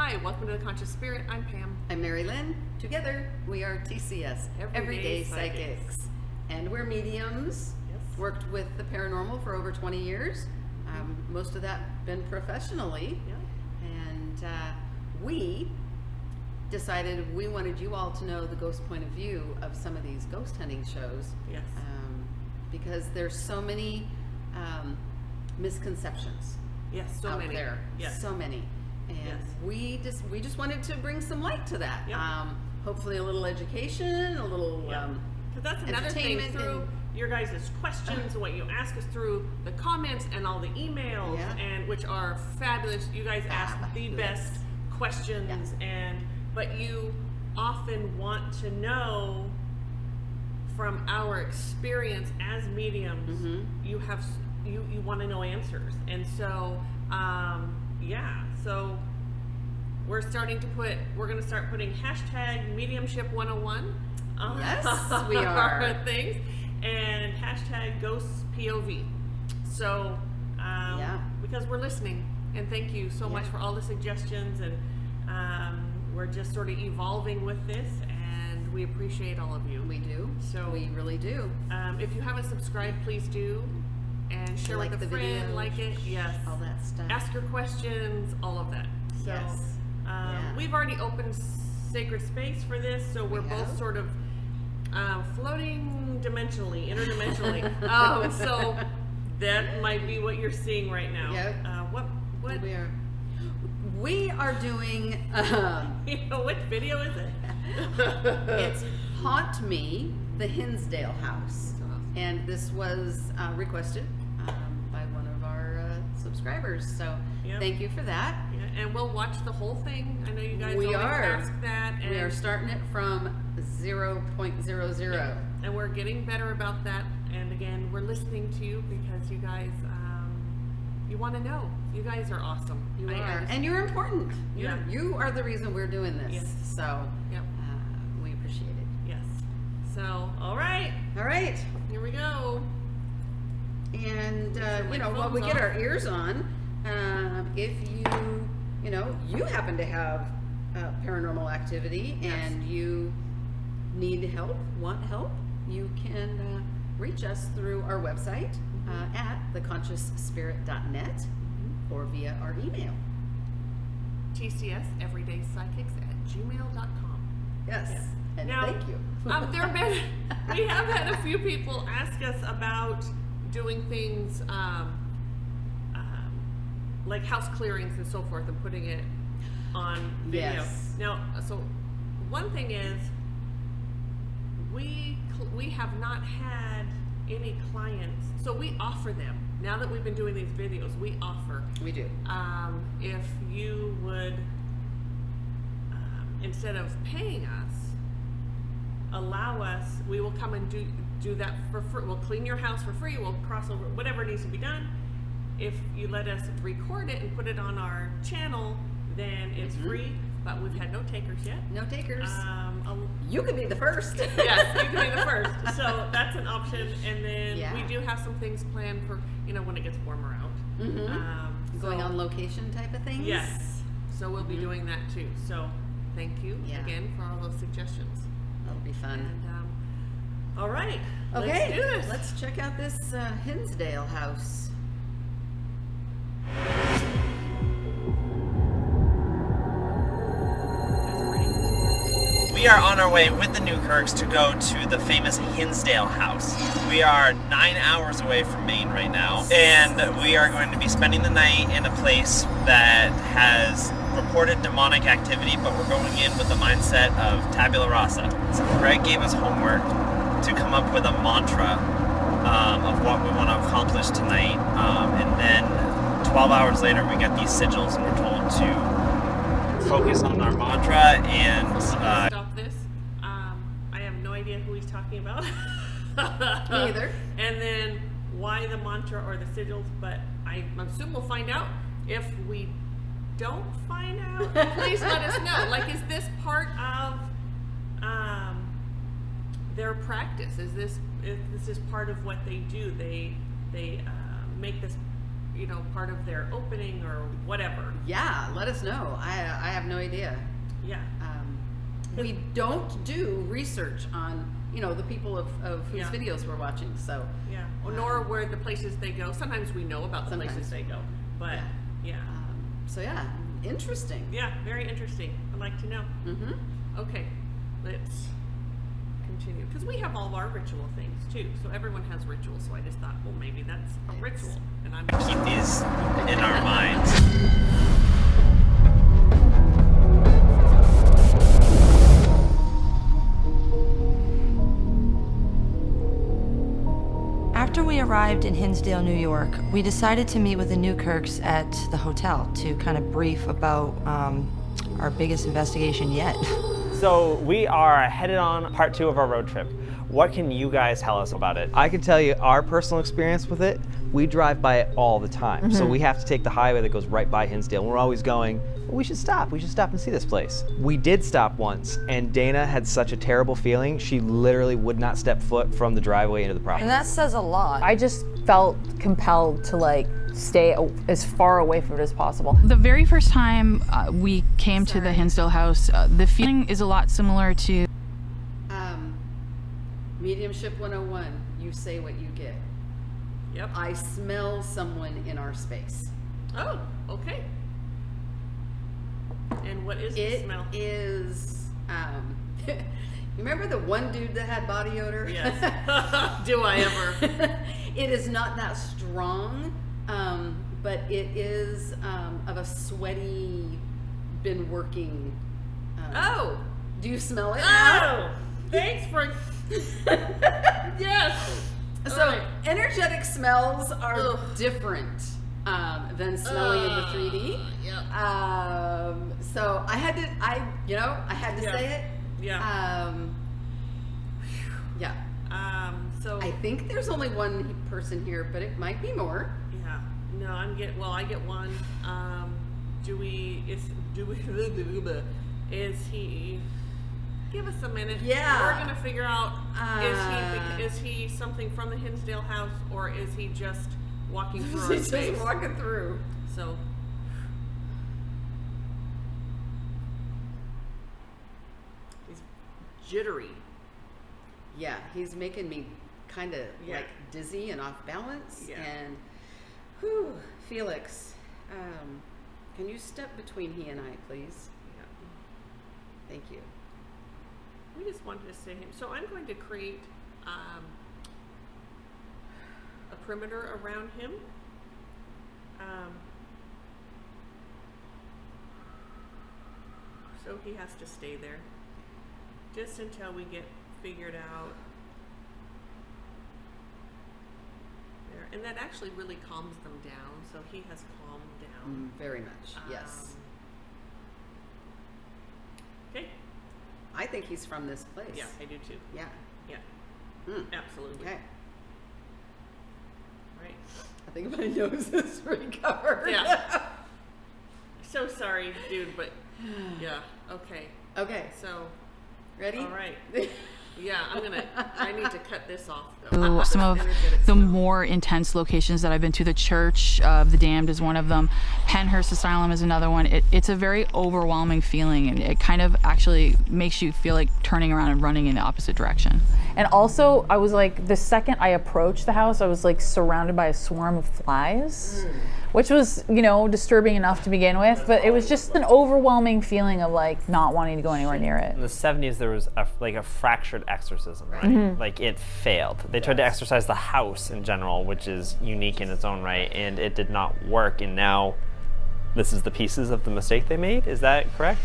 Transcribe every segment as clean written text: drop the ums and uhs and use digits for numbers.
Hi, welcome to The Conscious Spirit. I'm Pam. I'm Mari-Lyn. Together, we are TCS, Everyday Psychics. And we're mediums. Yes. Worked with the paranormal for over 20 years. Most of that been professionally. Yeah. And we decided we wanted you all to know the ghost point of view of some of these ghost hunting shows. Yes. Because there's so many misconceptions. Yes, so out many. there. Yes. So many. And Yes. we just wanted to bring some light to that. Yep. Hopefully a little education, a little Because that's another thing through your guys' questions and what you ask us through the comments and all the emails, and which are fabulous. You guys ask the best questions, but you often want to know from our experience as mediums. You want to know answers, and so so we're going to start putting hashtag Mediumship 101 on we are. our things, and hashtag Ghosts POV. So because we're listening, and thank you so much for all the suggestions, and we're just sort of evolving with this, and we appreciate all of you. We do. So we really do. If you haven't subscribed, please do. And share with a friend, like it, all that stuff. Ask your questions, all of that. So, we've already opened sacred space for this, so we're both sort of floating dimensionally, interdimensionally. So that might be what you're seeing right now. Yep. What we are doing? What video is it? It's Haunt Me, the Hinsdale House. And this was requested by one of our subscribers. So thank you for that. Yeah, and we'll watch the whole thing. I know you guys always ask that. And we are starting it from 0.00. Yeah. And we're getting better about that. And again, we're listening to you because you guys, you want to know. You guys are awesome. You are. And you're important. You are the reason we're doing this. Yes. So we appreciate it. Yes. So, all right. All right. Here we go. And while we get our ears on, if you happen to have paranormal activity and you need help, want help, you can reach us through our website at theconsciousspirit.net or via our email. tcseverydaypsychics@gmail.com. Yes. And now, thank you. We have had a few people ask us about doing things like house clearings and so forth, and putting it on video. Yes. Now, so one thing is, we have not had any clients, so we offer them. Now that we've been doing these videos, we offer. We do. If you would, instead of paying us, allow us, we will come and do that for free. We'll clean your house for free. We'll cross over whatever needs to be done. If you let us record it and put it on our channel, then it's free. But we've had no takers yet. No takers. You could be the first. Yes, you could be the first. So that's an option. And then we do have some things planned for when it gets warmer out. Going on location type of things. Yes. So we'll be doing that too. So thank you again for all those suggestions. That'll be fun. And, all right. Okay. Let's do this. Let's check out this Hinsdale House. We are on our way with the Newkirks to go to the famous Hinsdale House. We are 9 hours away from Maine right now, and we are going to be spending the night in a place that has reported demonic activity, but we're going in with the mindset of tabula rasa. So Greg gave us homework to come up with a mantra of what we want to accomplish tonight, and then 12 hours later we got these sigils and we're told to focus on our mantra and stop this. I have no idea who he's talking about. Me either. And then why the mantra or the sigils, but I assume we'll find out. If we don't find out, please let us know. Like, is this part of their practice? Is this part of what they do? They make this part of their opening or whatever. Yeah, let us know. I have no idea. Yeah. We don't do research on, the people of whose Yeah. videos we're watching, so. Yeah. Nor where the places they go. Sometimes we know about the places they go, but yeah. So yeah, interesting. Yeah, very interesting. I'd like to know. Mm-hmm. Okay, let's continue. Because we have all of our ritual things too. So everyone has rituals. So I just thought, well, maybe that's a ritual. And I'm Keep these in our minds. After we arrived in Hinsdale, New York, we decided to meet with the Newkirks at the hotel to kind of brief about our biggest investigation yet. So we are headed on part 2 of our road trip. What can you guys tell us about it? I can tell you our personal experience with it. We drive by it all the time. So we have to take the highway that goes right by Hinsdale. We're always going, well, we should stop and see this place. We did stop once, and Dana had such a terrible feeling, she literally would not step foot from the driveway into the property. And that says a lot. I just felt compelled to stay as far away from it as possible. The very first time we came to the Hinsdale House, the feeling is a lot similar to Mediumship 101, you say what you get. Yep. I smell someone in our space. Oh, okay. And what is the smell? It is, you remember the one dude that had body odor? Yes. Do I ever? It is not that strong, but it is of a sweaty, been working. Oh. Do you smell it now? Oh. Thanks for. Yes. So energetic smells are different than smelling in the 3D. Yeah. So I had to say it. Yeah. Yeah. So I think there's only one person here, but it might be more. yeah. No, I get one. Is he? Give us a minute. Yeah. We're gonna figure out is he something from the Hinsdale House, or is he just walking through our He's space? just walking through. So he's jittery. Yeah, he's making me kind of Yeah. like dizzy and off balance. Yeah. And, whew, Felix, can you step between he and I, please? Yeah. Thank you. We just wanted to say him. So I'm going to create a perimeter around him. So he has to stay there just until we get figured out. There, and that actually really calms them down. So he has calmed down. Very much, yes. Okay. I think he's from this place. Yeah, I do too. Yeah. Yeah. Mm. Absolutely. Okay. Right. I think my nose is recovered. Yeah. So sorry, dude, but yeah. Okay. Okay. So, Ready? all right. Yeah, I need to cut this off though. some of Energetic the smell. more intense locations that I've been to. The Church of the Damned is one of them. Penhurst Asylum is another one. It's a very overwhelming feeling, and it kind of actually makes you feel like turning around and running in the opposite direction. And also, I was like, the second I approached the house, I was like surrounded by a swarm of flies, which was, disturbing enough to begin with, but it was just an overwhelming feeling of like not wanting to go anywhere near it. In the 70s, there was a fractured exorcism, right? Like it failed. They tried to exorcise the house in general, which is unique in its own right, and it did not work. And now, this is the pieces of the mistake they made. Is that correct?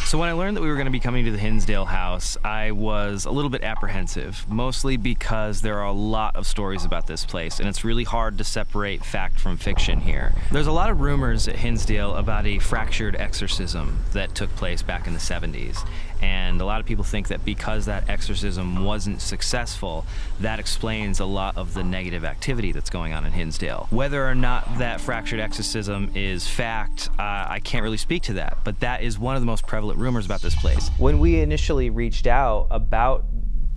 So when I learned that we were going to be coming to the Hinsdale House, I was a little bit apprehensive, mostly because there are a lot of stories about this place, and it's really hard to separate fact from fiction here. There's a lot of rumors at Hinsdale about a fractured exorcism that took place back in the 70s, and a lot of people think that because that exorcism wasn't successful, that explains a lot of the negative activity that's going on in Hinsdale. Whether or not that fractured exorcism is fact, I can't really speak to that, but that is one of the most prevalent rumors about this place. When we initially reached out about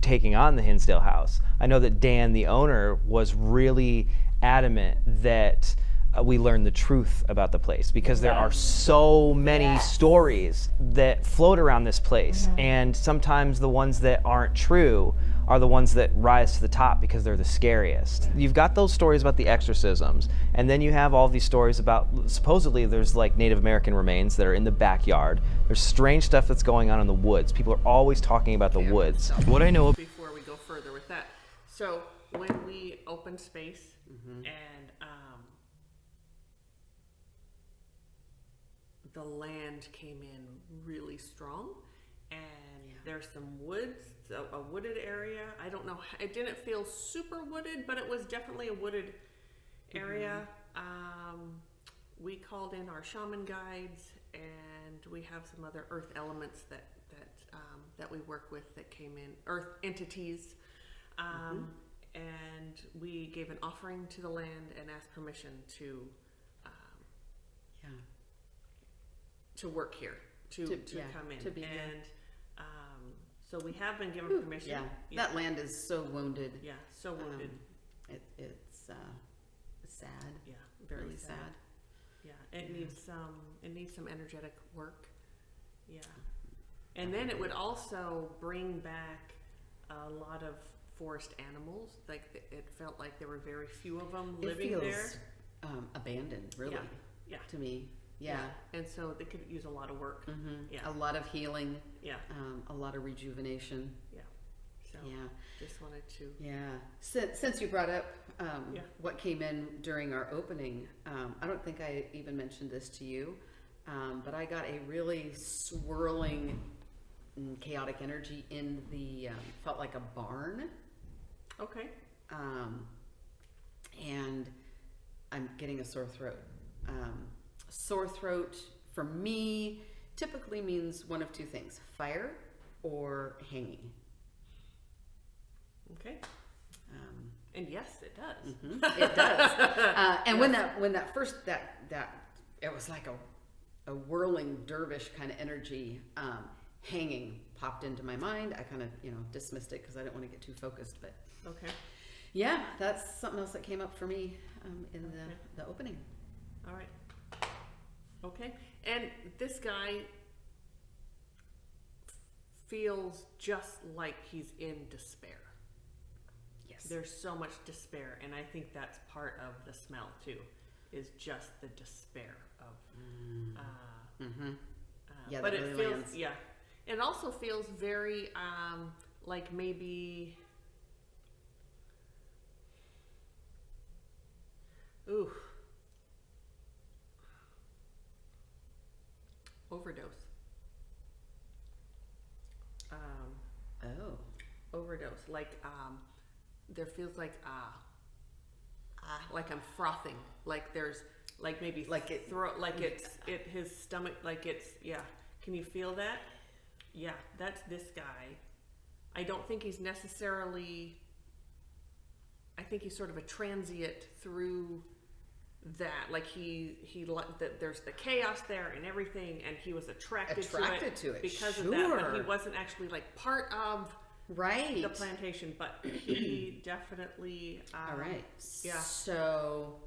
taking on the Hinsdale House, I know that Dan, the owner, was really adamant that we learn the truth about the place, because there are so many stories that float around this place, and sometimes the ones that aren't true are the ones that rise to the top because they're the scariest. You've got those stories about the exorcisms, and then you have all these stories about, supposedly there's like Native American remains that are in the backyard. There's strange stuff that's going on in the woods. People are always talking about the woods. What I know before we go further with that. So when we open space and the land came in really strong, and there's some woods, a wooded area. I don't know, it didn't feel super wooded, but it was definitely a wooded area. We called in our shaman guides, and we have some other earth elements that we work with that came in, earth entities. And we gave an offering to the land and asked permission to work here, to come in. To be here. And so we have been given permission. Yeah. That land is so wounded. Yeah, so wounded. It's sad. Yeah, very really sad. Yeah, it needs some energetic work. Yeah. And then it would also bring back a lot of forest animals. Like it felt like there were very few of them living there. Abandoned, really. Yeah. To me. Yeah. And so they could use a lot of work. Yeah. A lot of healing. Yeah. A lot of rejuvenation. Yeah. So just wanted to. Yeah. Since you brought up what came in during our opening, I don't think I even mentioned this to you, but I got a really swirling, chaotic energy in the felt like a barn. Okay. And I'm getting a sore throat. Sore throat for me typically means one of two things: fire or hanging. Okay. And yes, it does. It does. And when that first it was like a whirling dervish kind of energy, hanging popped into my mind. I kind of dismissed it because I didn't want to get too focused. But okay. Yeah, that's something else that came up for me in the opening. All right. Okay. And this guy feels just like he's in despair. Yes. There's so much despair, and I think that's part of the smell too, is just the despair of. Yeah, but that it really feels lands. It also feels very like maybe. Ooh. Overdose. Overdose. Like there feels like like I'm frothing. Like there's like maybe like it throat, like it's his stomach, like it's Can you feel that? Yeah, that's this guy. I don't think he's necessarily. I think he's sort of a transient through that, like he that there's the chaos there and everything, and he was attracted to it because of that, but he wasn't actually like part of the plantation, but he definitely all right. Yeah. So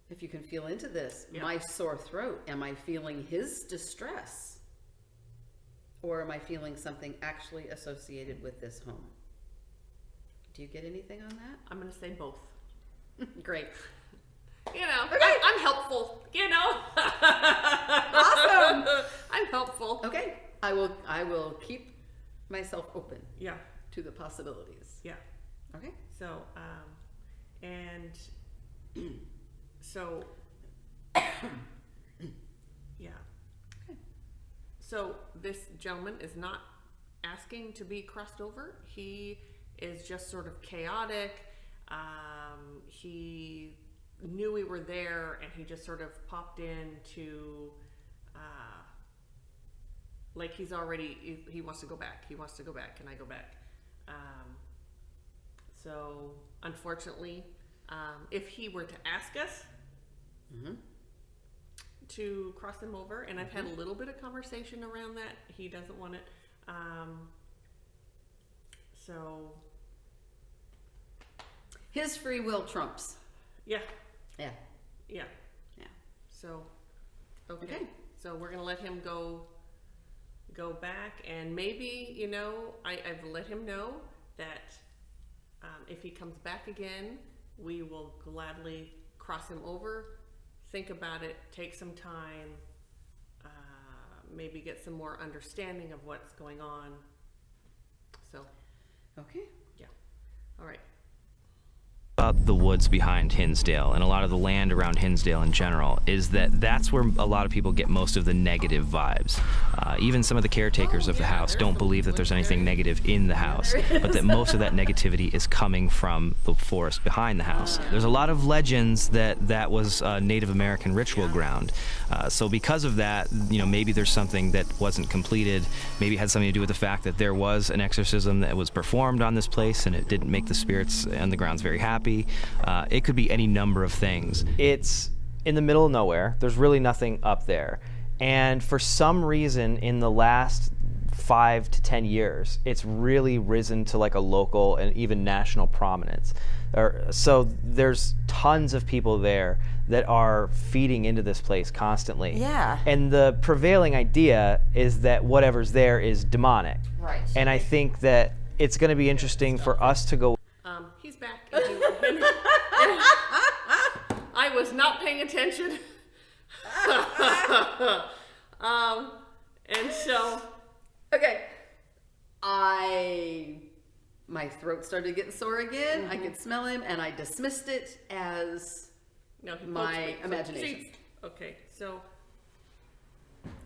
if you can feel into this, my sore throat, am I feeling his distress, or am I feeling something actually associated with this home? Do you get anything on that? I'm going to say both. Great. Okay. I'm helpful. Awesome. I'm helpful. Okay. I will keep myself open. Yeah. To the possibilities. Yeah. Okay. So, and so, yeah. Okay. So this gentleman is not asking to be crossed over. He is just sort of chaotic. He knew we were there, and he just sort of popped in to, like he wants to go back. He wants to go back. Can I go back? So unfortunately, if he were to ask us to cross him over, and I've had a little bit of conversation around that, he doesn't want it. So his free will trumps. yeah. Yeah. Yeah. Yeah. So, okay. Okay. So we're gonna let him go back, and maybe, you know, I've let him know that if he comes back again, we will gladly cross him over, think about it, take some time, maybe get some more understanding of what's going on. So, Okay. yeah. All right. About the woods behind Hinsdale and a lot of the land around Hinsdale in general is that that's where a lot of people get most of the negative vibes. Even some of the caretakers of the house don't believe that there's anything negative in the house, but that most of that negativity is coming from the forest behind the house. There's a lot of legends that was Native American ritual ground. So because of that, you know, maybe there's something that wasn't completed, maybe it had something to do with the fact that there was an exorcism that was performed on this place and it didn't make the spirits on the grounds very happy. It could be any number of things. It's in the middle of nowhere. There's really nothing up there. And for some reason, in the last 5 to 10 years, it's really risen to like a local and even national prominence. So there's tons of people there that are feeding into this place constantly. Yeah. And the prevailing idea is that whatever's there is demonic. Right. And I think that it's going to be interesting for us to go. He's back. And I was not paying attention. And so, Okay. My throat started getting sore again. I could smell him, and I dismissed it as no, he my poked me. So imagination. she's- Okay, so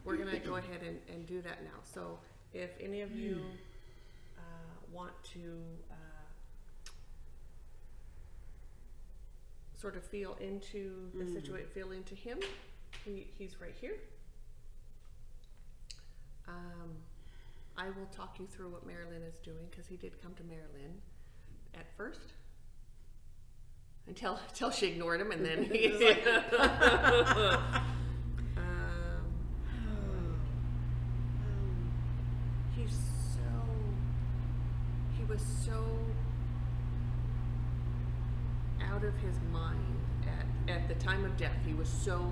we're gonna go ahead and do that now. So if any of you want to sort of feel into the situation, feel into him, he's right here. I will talk you through what Mari-Lyn is doing, because he did come to Mari-Lyn at first. Until she ignored him, and then he he was so out of his mind at the time of death. He was so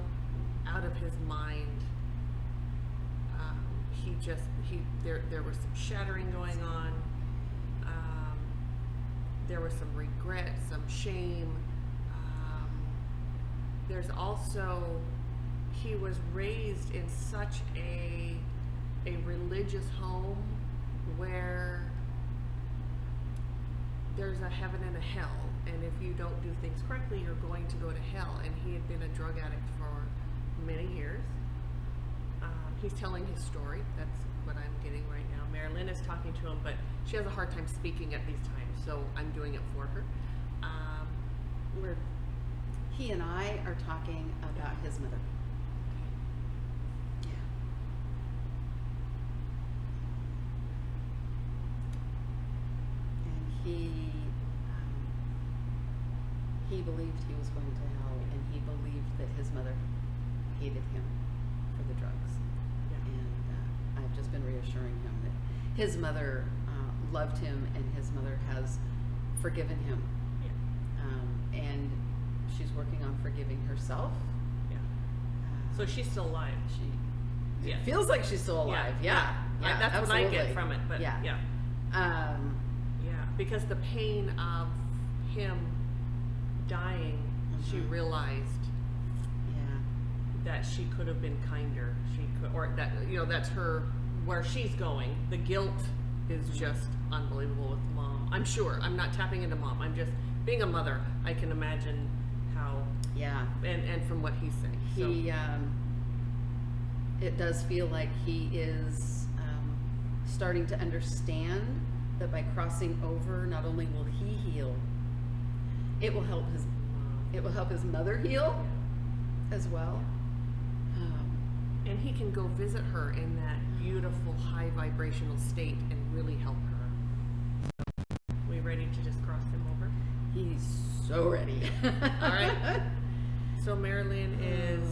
out of his mind. There was some shattering going on. There was some regret, some shame. There's also, he was raised in such a religious home where there's a heaven and a hell, and if you don't do things correctly, you're going to go to hell. And he had been a drug addict for many years. He's telling his story. That's what I'm getting right now. Mari-Lyn is talking to him, but she has a hard time speaking at these times, so I'm doing it for her. He and I are talking about his mother. Yeah. And he believed he was going to hell, and he believed that his mother hated him for the drugs. And I've just been reassuring him that his mother loved him, and his mother has forgiven him. And she's working on forgiving herself. Yeah. So she's still alive. It feels like she's still alive. Yeah. That's absolutely. what I get from it. But yeah. Yeah, because the pain of him dying, she realized that she could have been kinder. She could, or that, you know, that's her, where she's going. The guilt is just unbelievable with mom. I'm sure. I'm not tapping into mom. I'm just being a mother. I can imagine how. Yeah. And from what he's saying. He it does feel like he is starting to understand that by crossing over, not only will he heal, it will help his mother heal as well. And he can go visit her in that beautiful high vibrational state and really help her. We ready to just cross him over? He's so ready. All right. So Mari-Lyn is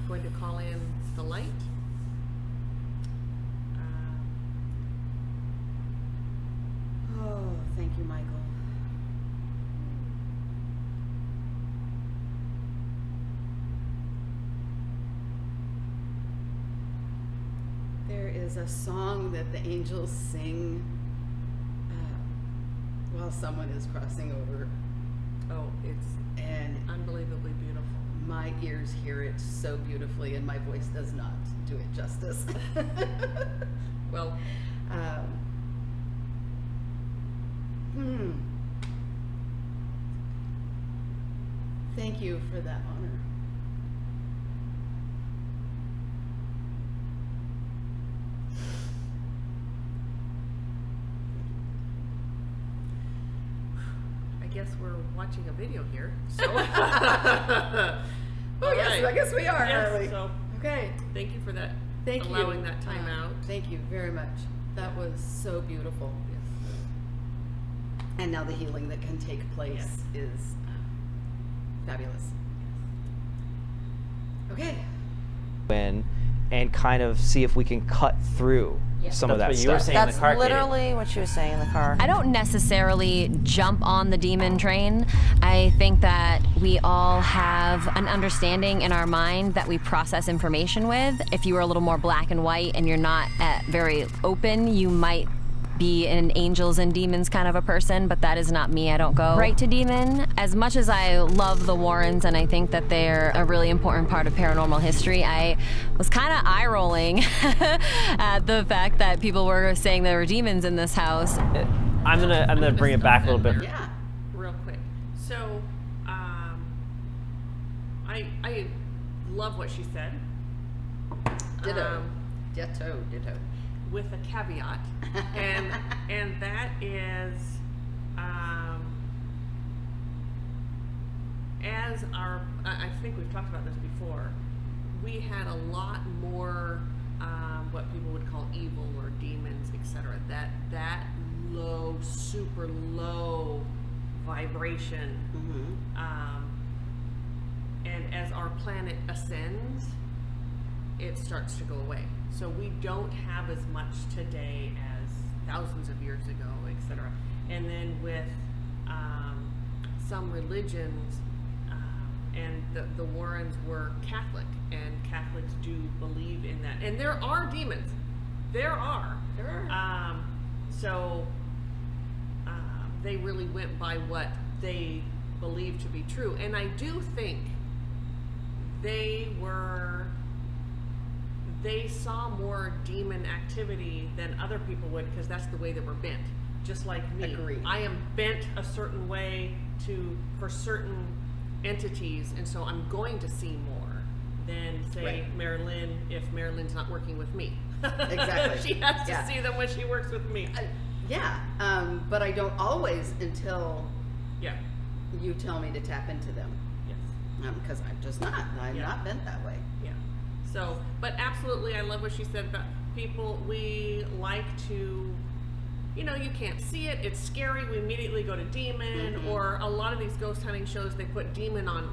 going to call in the light. Oh, thank you, Michael. is a song that the angels sing while someone is crossing over. Oh, it's unbelievably beautiful. My ears hear it so beautifully, and my voice does not do it justice. Well, thank you for that honor. I guess we're watching a video here. So. Oh yes, right. I guess we are. Yes, Aren't we? so okay. Thank you for that. Thank you. Allowing that time out. Thank you very much. That was so beautiful. Yes. And now the healing that can take place is fabulous. Okay. And kind of see if we can cut through some of that That's what you were stuff. saying in That's the car, Katie. literally what she was saying in the car. I don't necessarily jump on the demon train. I think that we all have an understanding in our mind that we process information with. If you were a little more black and white and you're not very open, you might be an angels and demons kind of a person, but that is not me. I don't go right to demon. As much as I love the Warrens and I think that they're a really important part of paranormal history, I was kind of eye-rolling at the fact that people were saying there were demons in this house. I'm gonna bring it back a little bit. Yeah. Real quick. So, I love what she said. Ditto. Ditto. With a caveat, and that is, as I think we've talked about this before, we had a lot more what people would call evil or demons, etc. That low, super low vibration, and as our planet ascends, it starts to go away. So we don't have as much today as thousands of years ago, etc. And then with some religions, and the Warrens were Catholic, and Catholics do believe in that. And there are demons. There are. So they really went by what they believed to be true. And I do think they saw more demon activity than other people would, because that's the way they were bent. Just like me. Agreed. I am bent a certain way for certain entities, and so I'm going to see more than, say, Mari-Lyn, if Mari-Lyn's not working with me. Exactly. She has to see them when she works with me. But I don't always until Yeah. you tell me to tap into them. Yes. Because I'm just not. I'm not bent that way. Yeah. So, but absolutely, I love what she said about people. We like to, you can't see it. It's scary. We immediately go to demon, or a lot of these ghost hunting shows, they put demon on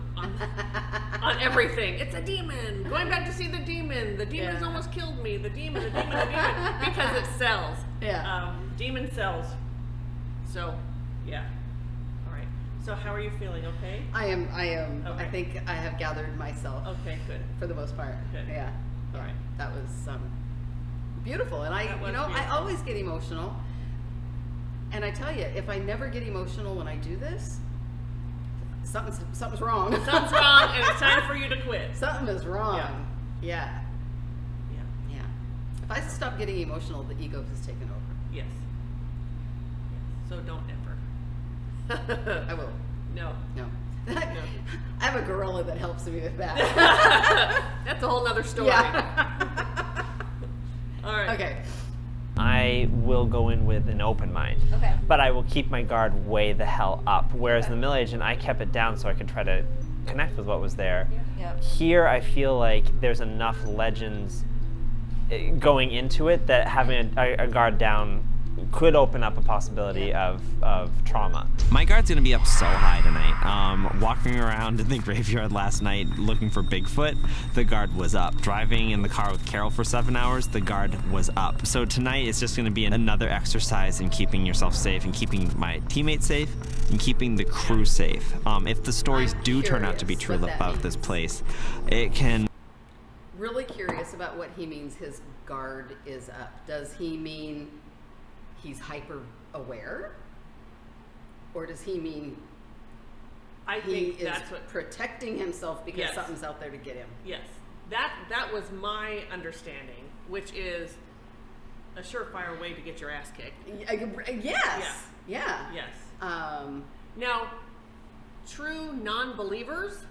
everything. It's a demon. Going back to see the demon. The demon's almost killed me. The demon, because it sells. Yeah. Demon sells. So, yeah. All right. So how are you feeling? Okay? I am. Okay. I think I have gathered myself. Okay, good. For the most part. Good. Yeah. All right. That was beautiful, and I beautiful. always get emotional. And I tell you, if I never get emotional when I do this, something's wrong. Something's wrong, and it's time for you to quit. Something is wrong. Yeah. If I stop getting emotional, the ego has taken over. Yes. So don't ever. I will. No. I have a gorilla that helps me with that. That's a whole nother story. Yeah. All right. Okay. I will go in with an open mind. Okay. But I will keep my guard way the hell up. Whereas in the Middle Age, I kept it down so I could try to connect with what was there. Yep. Here, I feel like there's enough legends going into it that having a guard down could open up a possibility of trauma. My guard's gonna be up so high tonight. Walking around in the graveyard last night looking for Bigfoot, the guard was up. Driving in the car with Carol for 7 hours, the guard was up. So tonight it's just gonna be another exercise in keeping yourself safe and keeping my teammates safe and keeping the crew safe. If the stories do turn out to be true about this place, it can... Really curious talks about what he means his guard is up, does he mean he's hyper aware? Or does he mean I he think is that's what protecting himself because Yes. something's out there to get him? Yes, that was my understanding, which is a surefire way to get your ass kicked. Yes. Yeah. Yes. Um, Now, true non-believers,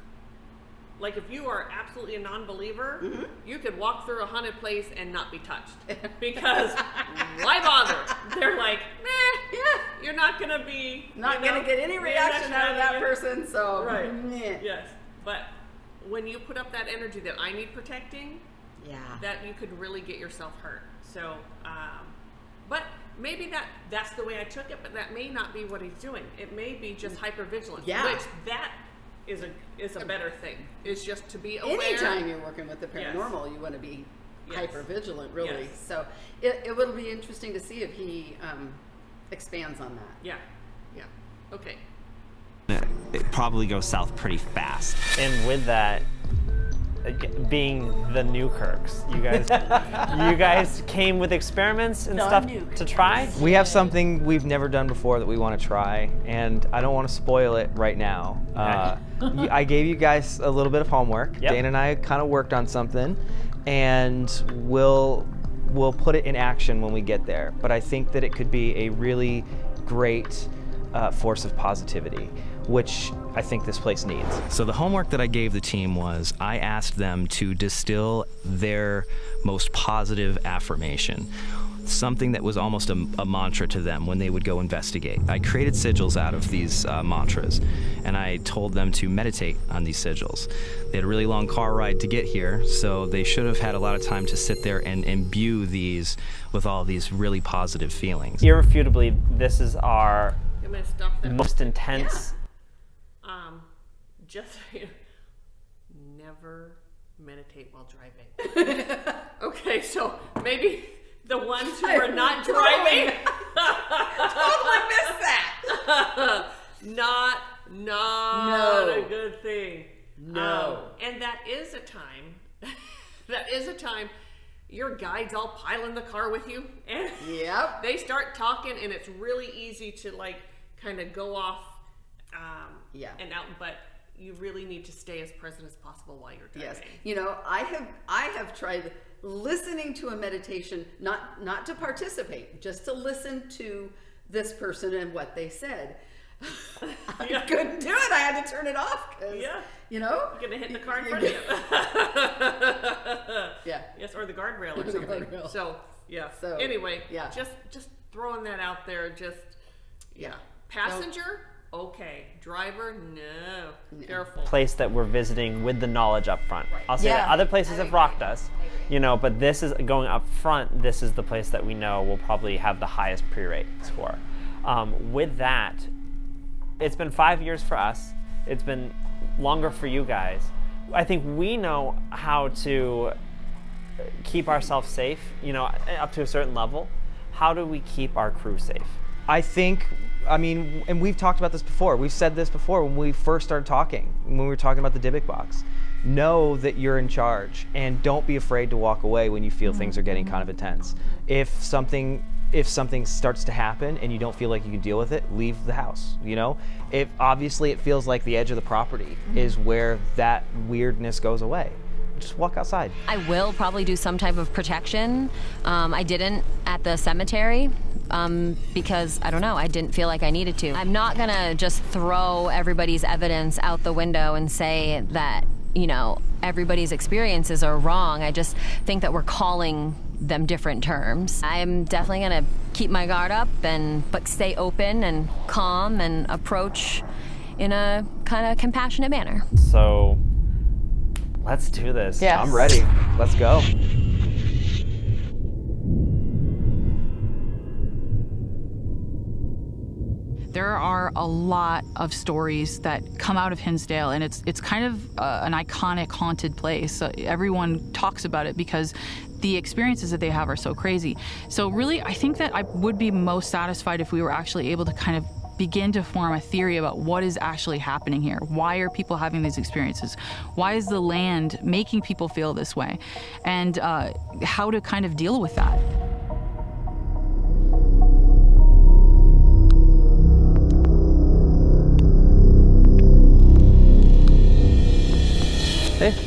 like if you are absolutely a non-believer, Mm-hmm. you could walk through a haunted place and not be touched because why bother? They're like, yeah. you're not gonna be Not going to get any reaction out of that person, so. Right. meh. Yes, but when you put up that energy that I need protecting, Yeah. that you could really get yourself hurt. So, but maybe that's the way I took it, but that may not be what he's doing. It may be just hypervigilance, Yeah. which that is a better thing. Is just to be aware. Anytime you're working with the Yes. paranormal, you want to be Yes. hyper vigilant, really. Yes. So it will be interesting to see if he expands on that. Yeah, yeah. Okay. It probably goes south pretty fast. And with that, being the Newkirks, you guys came with experiments and stuff to try. We have something we've never done before that we want to try, and I don't want to spoil it right now. I gave you guys a little bit of homework. Yep. Dana and I kind of worked on something, and we'll put it in action when we get there. But I think that it could be a really great force of positivity, which I think this place needs. So the homework that I gave the team was I asked them to distill their most positive affirmation, something that was almost a mantra to them when they would go investigate. I created sigils out of these mantras, and I told them to meditate on these sigils. They had a really long car ride to get here, so they should have had a lot of time to sit there and imbue these with all these really positive feelings. Irrefutably, this is our I'm gonna stop there. most intense. Just never meditate while driving. Okay, so maybe the ones who are not driving Totally missed that. not No. a good thing. No. And that is a time your guides all pile in the car with you and Yep. they start talking, and it's really easy to like kind of go off Yeah. and out, but you really need to stay as present as possible while you're driving. Yes. You know, I have tried listening to a meditation, not to participate, just to listen to this person and what they said. I couldn't do it. I had to turn it off because, you know, You're gonna hit the car in front of you. Yeah. Yes, or the guardrail or The something. guardrail. So yeah. So, anyway, yeah. just throwing that out there. Just Yeah. Passenger, okay. Driver, no. Careful. Place that we're visiting with the knowledge up front. I'll say that Yeah. other places have rocked us, you know, but this is going up front. This is the place that we know will probably have the highest pre-rate score. With that, it's been 5 years for us. It's been longer for you guys. I think we know how to keep ourselves safe, you know, up to a certain level. How do we keep our crew safe? I think, I mean, and we've talked about this before. We've said this before when we first started talking, when we were talking about the Dybbuk box. Know that you're in charge, and don't be afraid to walk away when you feel things are getting kind of intense. If something starts to happen and you don't feel like you can deal with it, leave the house, you know? If obviously it feels like the edge of the property is where that weirdness goes away. Just walk outside. I will probably do some type of protection. I didn't at the cemetery because, I don't know, I didn't feel like I needed to. I'm not gonna just throw everybody's evidence out the window and say that, you know, everybody's experiences are wrong. I just think that we're calling them different terms. I'm definitely gonna keep my guard up but stay open and calm and approach in a kind of compassionate manner. So let's do this. Yes. I'm ready. Let's go. There are a lot of stories that come out of Hinsdale, and it's kind of an iconic haunted place. Everyone talks about it because the experiences that they have are so crazy. So really, I think that I would be most satisfied if we were actually able to kind of begin to form a theory about what is actually happening here. Why are people having these experiences? Why is the land making people feel this way? And how to kind of deal with that.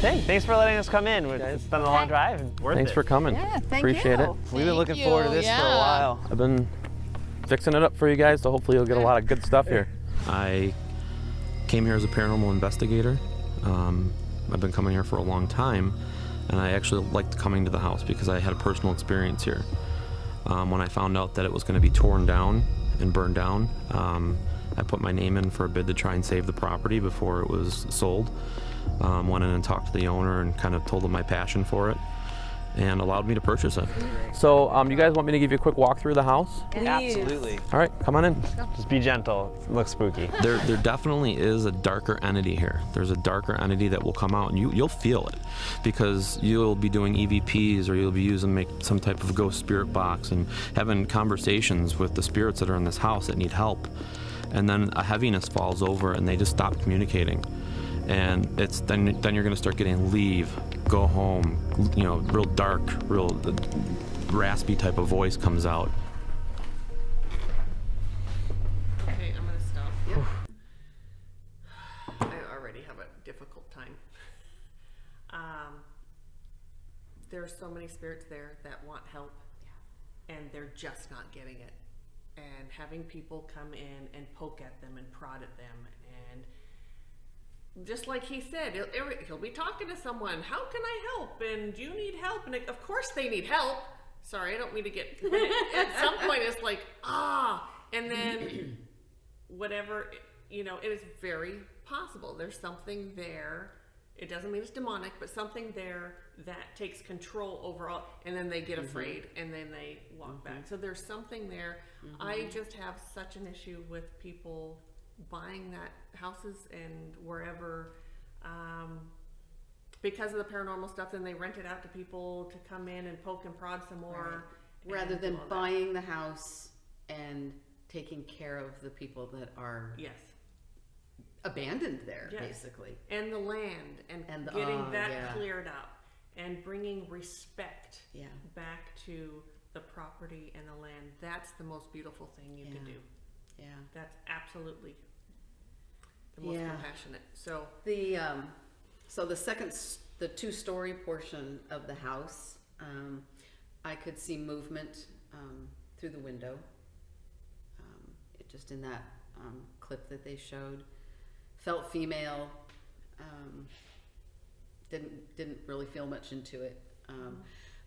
Hey, thanks for letting us come in. It's been a long drive and worth it. Thanks for coming. Yeah, thank Appreciate you. it. We've We've been looking forward to this for a yeah. while. I've been fixing it up for you guys, so hopefully you'll get a lot of good stuff here. I came here as a paranormal investigator. I've been coming here for a long time, and I actually liked coming to the house because I had a personal experience here. When I found out that it was going to be torn down and burned down, I put my name in for a bid to try and save the property before it was sold. Went in and talked to the owner and kind of told him my passion for it, and allowed me to purchase it. So you guys want me to give you a quick walk through the house? Absolutely. All right, come on in. Just be gentle. It looks spooky. There definitely is a darker entity here. There's a darker entity that will come out, and you'll feel it, because you'll be doing EVPs, or you'll be using some type of ghost spirit box and having conversations with the spirits that are in this house that need help. And then a heaviness falls over, and they just stop communicating. And then you're going to start getting leave, go home, real dark, real raspy type of voice comes out. Okay, I'm gonna stop. Yeah. I already have a difficult time. There are so many spirits there that want help, and they're just not getting it. And having people come in and poke at them and prod at them, and just like he said, he'll be talking to someone. How can I help? And do you need help? And of course they need help. Sorry, I don't mean to get. At some point, it's like and then whatever. It is very possible. There's something there. It doesn't mean it's demonic, but something there that takes control over all. And then they get afraid, and then they walk back. So there's something there. I just have such an issue with people buying that houses and wherever because of the paranormal stuff, then they rent it out to people to come in and poke and prod some more. Right. Rather than buying the house and taking care of the people that are abandoned there, basically. And the land, and getting that cleared up, and bringing respect back to the property and the land. That's the most beautiful thing you can do. Yeah, that's absolutely the most compassionate. So the two-story portion of the house, I could see movement through the window. Just in that clip that they showed, felt female. Didn't really feel much into it.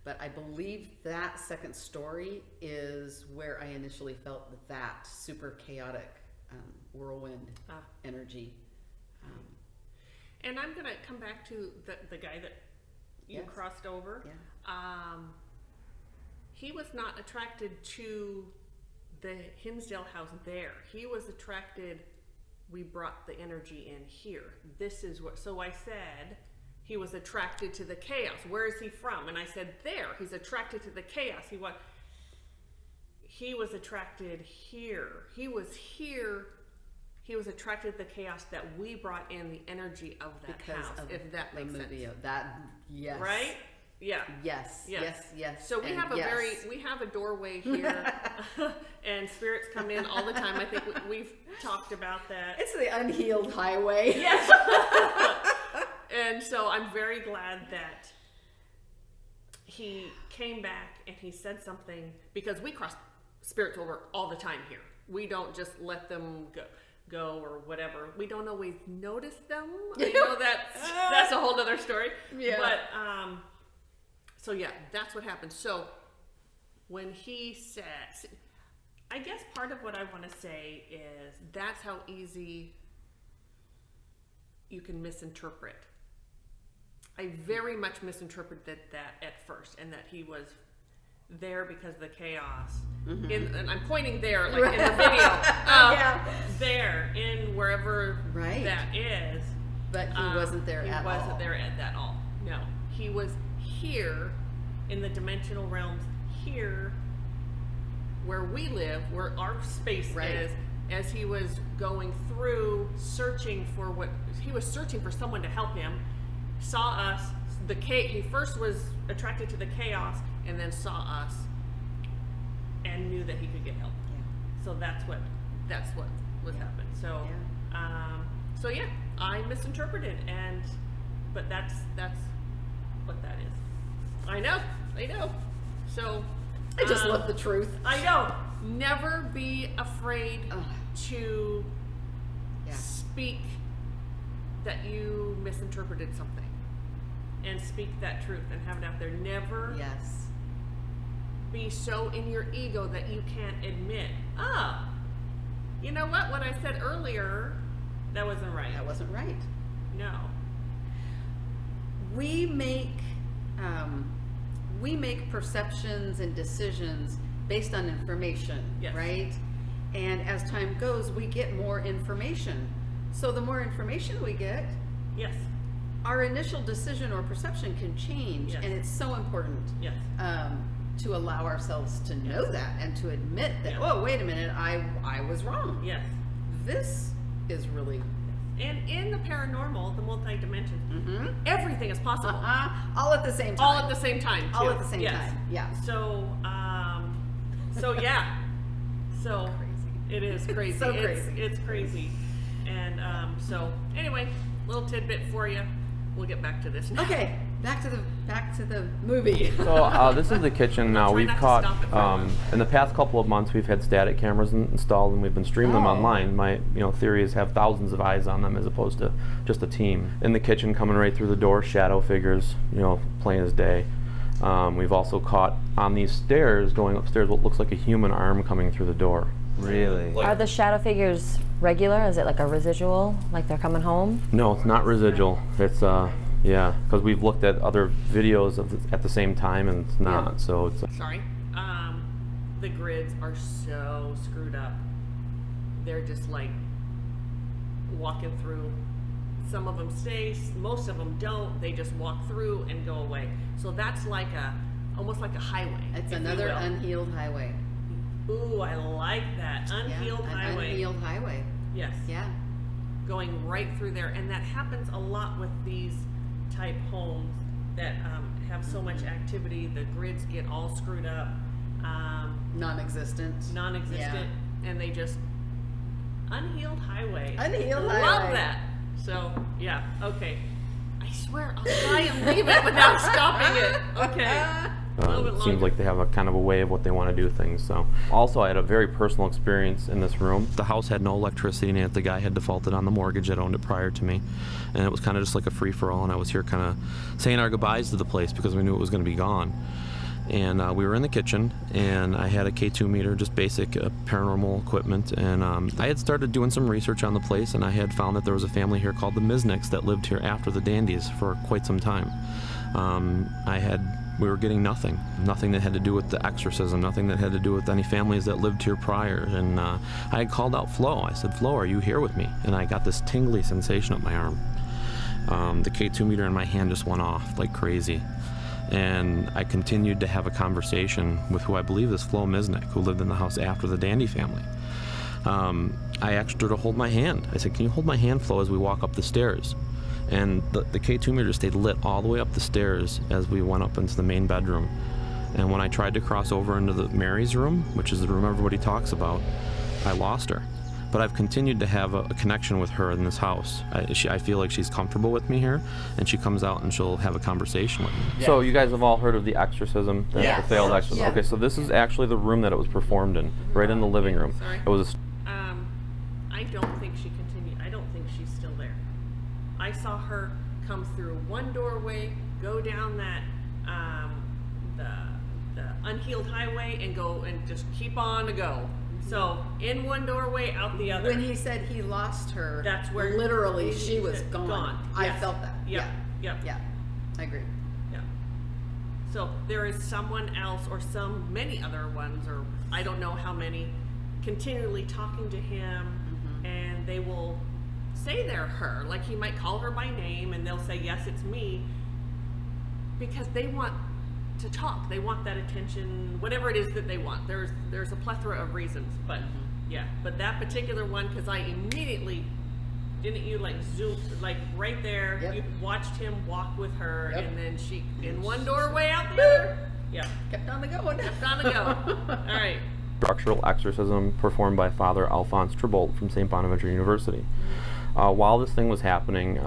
But I believe that second story is where I initially felt that super chaotic whirlwind energy. And I'm going to come back to the guy that you crossed over. Yeah. He was not attracted to the Hinsdale House there. He was attracted, we brought the energy in here. This is what, so I said, he was attracted to the chaos. Where is he from? And I said, there. He's attracted to the chaos. He was attracted here. He was here. He was attracted to the chaos that we brought in, the energy of that house, if that makes sense. Yes. Right? Yeah. Yes. So we have we have a doorway here, and spirits come in all the time. I think we've talked about that. It's the unhealed highway. Yes. And so I'm very glad that he came back and he said something, because we cross spirits over all the time here. We don't just let them go or whatever. We don't always notice them. I know that's a whole other story. Yeah. But so yeah, that's what happened. So when he said, I guess part of what I want to say is that's how easy you can misinterpret. I very much misinterpreted that at first, and that he was there because of the chaos. And I'm pointing there, like in the video. There, in wherever that is. But he wasn't there at all. He wasn't there at all. No. He was here in the dimensional realms, here where we live, where our space is, as he was going through searching for someone to help him, saw us. He first was attracted to the chaos and then saw us and knew that he could get help. Yeah. So that's what was happened. So Yeah. I misinterpreted, but that's what that is. I know. So I just love the truth. I know. Never be afraid to speak that you misinterpreted something, and speak that truth and have it out there. Never be so in your ego that you can't admit, you know what I said earlier, that wasn't right. That wasn't right. No. We make perceptions and decisions based on information, right? And as time goes, we get more information. So the more information we get, our initial decision or perception can change, and it's so important to allow ourselves to know that and to admit that, oh, wait a minute, I was wrong. Yes. This is really... And in the paranormal, the multi-dimension, everything is possible. All at the same time. All at the same time, too. All at the same time, yeah. So, so crazy. It is crazy. So crazy. It's crazy. And so anyway, little tidbit for you. We'll get back to this now. Okay, back to the movie. So this is the kitchen now. Try We've not to caught stop it for in the past couple of months we've had static cameras installed and we've been streaming them online. My theory is have thousands of eyes on them as opposed to just a team. In the kitchen, coming right through the door, shadow figures, plain as day. We've also caught on these stairs, going upstairs, what looks like a human arm coming through the door. Really? Are the shadow figures regular? Is it like a residual, like they're coming home? No, it's not residual. It's because we've looked at other videos at the same time and it's not. So it's Sorry. The grids are so screwed up. They're just like walking through. Some of them stay, most of them don't. They just walk through and go away. So that's almost like a highway. It's another unhealed highway. Ooh, I like that. Unhealed highway. Unhealed highway. Yes. Yeah. Going right through there. And that happens a lot with these type homes that have so much activity. The grids get all screwed up. Non-existent. And they just... Unhealed highway. Unhealed highway. Love that. So, yeah, okay. I swear I'll try and leave it without stopping it. Okay. it seems like they have a kind of a way of what they want to do things. So, also, I had a very personal experience in this room. The house had no electricity in it. The guy had defaulted on the mortgage that owned it prior to me, and it was kind of just like a free-for-all. And I was here, kind of saying our goodbyes to the place because we knew it was going to be gone. And we were in the kitchen, and I had a K2 meter, just basic paranormal equipment. And I had started doing some research on the place, and I had found that there was a family here called the Misnicks that lived here after the Dandies for quite some time. We were getting nothing that had to do with the exorcism, nothing that had to do with any families that lived here prior. And I had called out Flo. I said, Flo, are you here with me? And I got this tingly sensation up my arm. The K2 meter in my hand just went off like crazy. And I continued to have a conversation with who I believe is Flo Misnick, who lived in the house after the Dandy family. I asked her to hold my hand. I said, can you hold my hand, Flo, as we walk up the stairs? And the K2 meter stayed lit all the way up the stairs as we went up into the main bedroom. And when I tried to cross over into the Mary's room, which is the room everybody talks about, I lost her. But I've continued to have a connection with her in this house. I feel like she's comfortable with me here, and she comes out and she'll have a conversation with me. Yeah. So you guys have all heard of the exorcism, the failed exorcism. Yeah. Okay, so this is actually the room that it was performed in, right in the living room. Sorry. It was. I don't think she continued. I don't think she's still there. I saw her come through one doorway, go down that the unhealed highway, and go and just keep on to go. So, in one doorway, out the other. When he said he lost her, that's where literally she was gone. I Yes. felt that. Yep. Yeah. I agree. Yeah. So, there is someone else, or many other ones, or I don't know how many, continually talking to him, and they will say they're her. Like, he might call her by name, and they'll say, yes, it's me, because they want to talk. They want that attention, whatever it is that they want. There's a plethora of reasons, but Yeah, but that particular one, because I immediately, didn't you like zoom, like right there, Yep. you watched him walk with her, Yep. and then she, in one doorway, out the other? Yeah, Kept on the going. kept on the go. All right. Structural exorcism performed by Father Alphonse Tribolt from St. Bonaventure University. While this thing was happening,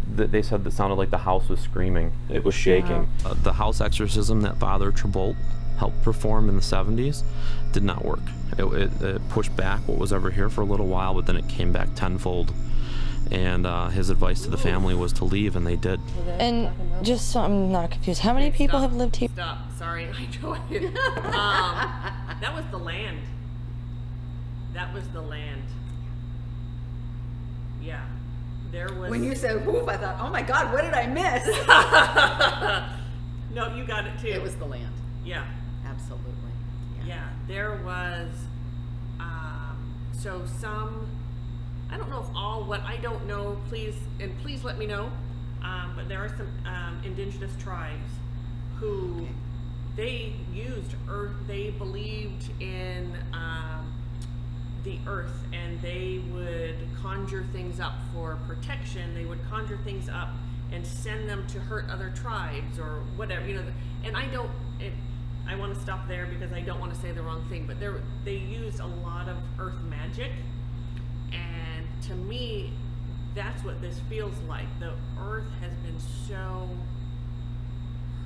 they said that sounded like the house was screaming. It was shaking. The house exorcism that Father Tribolt helped perform in the 70s did not work. It pushed back what was ever here for a little while, but then it came back tenfold. And his advice to the family was to leave, and they did. And just so I'm not confused, how many people have lived here? Stop. Sorry, I know it. That was the land. That was the land. Yeah. There was. When you said "woof," I thought, "Oh my God, what did I miss?" No, you got it too. It was the land. Yeah. Absolutely. Yeah. There was. So some. I don't know if all. What I don't know. Please let me know. But there are some indigenous tribes who they used earth. They believed in the earth, and they would conjure things up for protection. They would conjure things up and send them to hurt other tribes or whatever, you know. And I don't. I want to stop there because I don't want to say the wrong thing. But they used a lot of earth magic, and to me, that's what this feels like. The earth has been so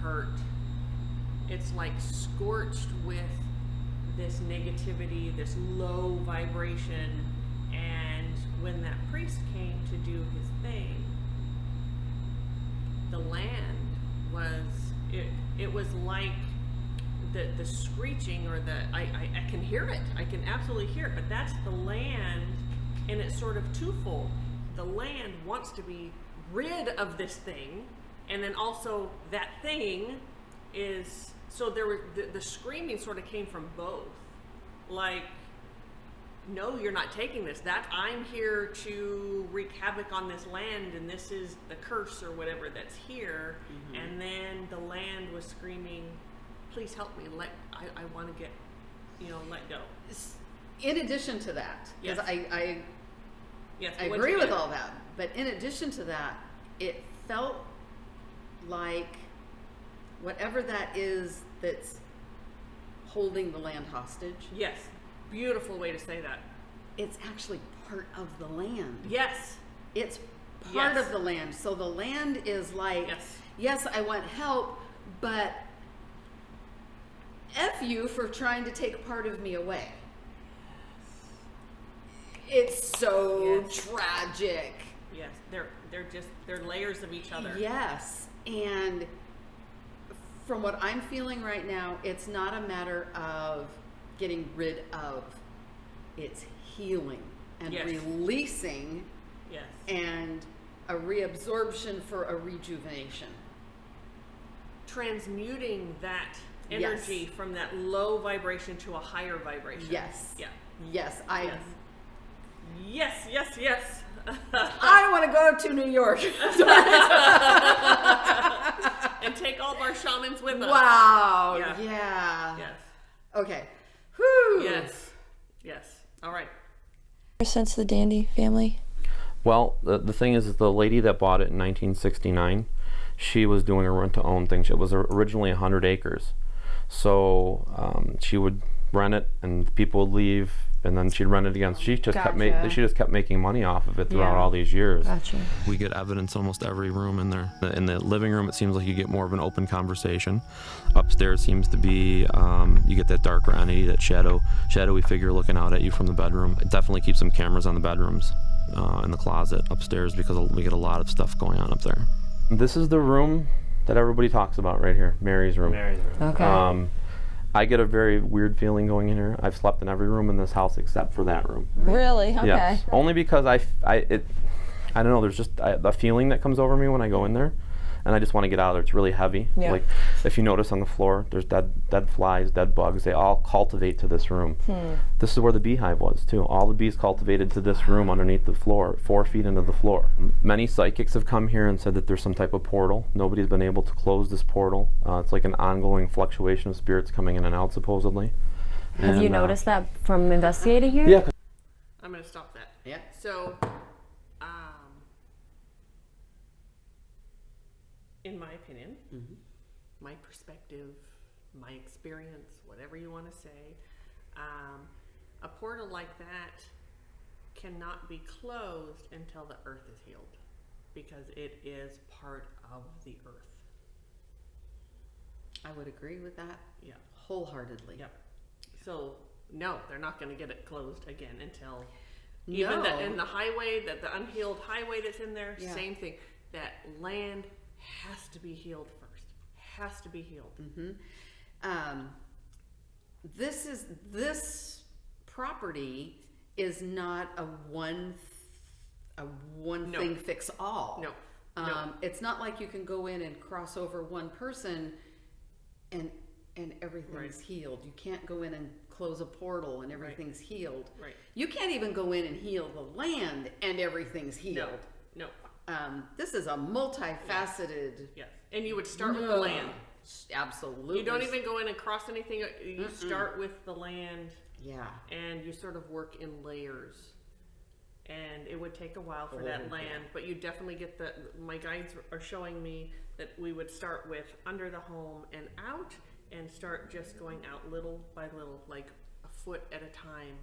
hurt. It's like scorched with this negativity, this low vibration, and when that priest came to do his thing, the land was, it was like the screeching, or I can hear it. I can absolutely hear it, but that's the land, and it's sort of twofold. The land wants to be rid of this thing, and then also that thing is, so there were the screaming sort of came from both. Like, no, you're not taking this. That I'm here to wreak havoc on this land, and this is the curse or whatever that's here. Mm-hmm. And then the land was screaming, please help me. I want to get, let go. In addition to that, because Yes. I agree with all that, but in addition to that, it felt like whatever that is that's holding the land hostage. Yes. Beautiful way to say that. It's actually part of the land. Yes. It's part of the land. So the land is like, yes, I want help, but F you for trying to take part of me away. It's so tragic. Yes, they're layers of each other. Yes, and from what I'm feeling right now, it's not a matter of getting rid of. It's healing and releasing, and a reabsorption for a rejuvenation. Transmuting that energy from that low vibration to a higher vibration. Yes. Yeah. Yes, Yes. I want to go to New York. And take all of our shamans with us. Wow. Yeah. Yes. Okay. Whew. Yes. All right. Since the Dandy family? Well, the thing is the lady that bought it in 1969, she was doing a rent-to-own thing. It was originally 100 acres. So she would rent it, and people would leave, and then she'd rent it again. So she just kept making money off of it throughout all these years. Gotcha. We get evidence almost every room in there. In the living room, it seems like you get more of an open conversation. Upstairs seems to be you get that darker entity, that shadowy figure looking out at you from the bedroom. It definitely keeps some cameras on the bedrooms, in the closet upstairs, because we get a lot of stuff going on up there. This is the room that everybody talks about right here, Mary's room. Okay. I get a very weird feeling going in here. I've slept in every room in this house except for that room. Really? Okay. Yes. Only because I don't know, there's just a feeling that comes over me when I go in there, and I just want to get out of there. It's really heavy. Yeah. Like, if you notice on the floor, there's dead flies, dead bugs. They all cultivate to this room. This is where the beehive was, too. All the bees cultivated to this room underneath the floor, 4 feet into the floor. Many psychics have come here and said that there's some type of portal. Nobody's been able to close this portal. It's like an ongoing fluctuation of spirits coming in and out, supposedly. Have you noticed that from investigating here? Yeah. Yeah. So, in my opinion, my perspective, my experience, whatever you want to say, a portal like that cannot be closed until the earth is healed, because it is part of the earth. I would agree with that. Yeah. Wholeheartedly. Yep. So no, they're not going to get it closed again until even in the highway, the unhealed highway that's in there, same thing. That land has to be healed first. Has to be healed. This property is not a one thing fix all. No. It's not like you can go in and cross over one person and everything's healed. You can't go in and close a portal and everything's healed. Right. You can't even go in and heal the land and everything's healed. No. This is a multifaceted. Yes. And you would start with the land. Absolutely. You don't even go in and cross anything. You start with the land. Yeah. And you sort of work in layers. And it would take a while for that land, but you definitely get my guides are showing me that we would start with under the home and out, and start just going out little by little, like a foot at a time,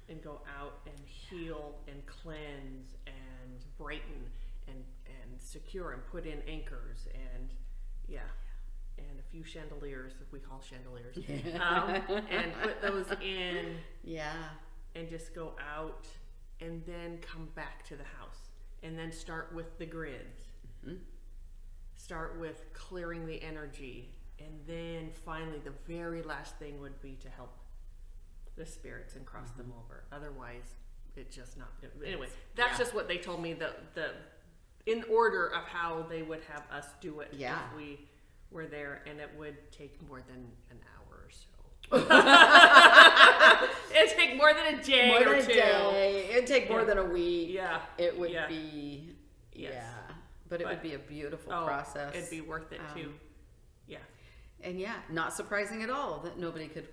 and go out and heal and cleanse and brighten and secure and put in anchors and and a few chandeliers, that we call chandeliers, and put those in, and just go out. And then come back to the house, and then start with the grids. Start with clearing the energy, and then finally the very last thing would be to help the spirits and cross them over. Otherwise, it just not. Anyway, that's just what they told me. The in order of how they would have us do it if we were there, and it would take more than an hour or so. It'd take more than a day or two. It'd take more than a week. Yeah. It would be. Yes. Yeah. But it would be a beautiful process. It'd be worth it too. Yeah. And not surprising at all that nobody could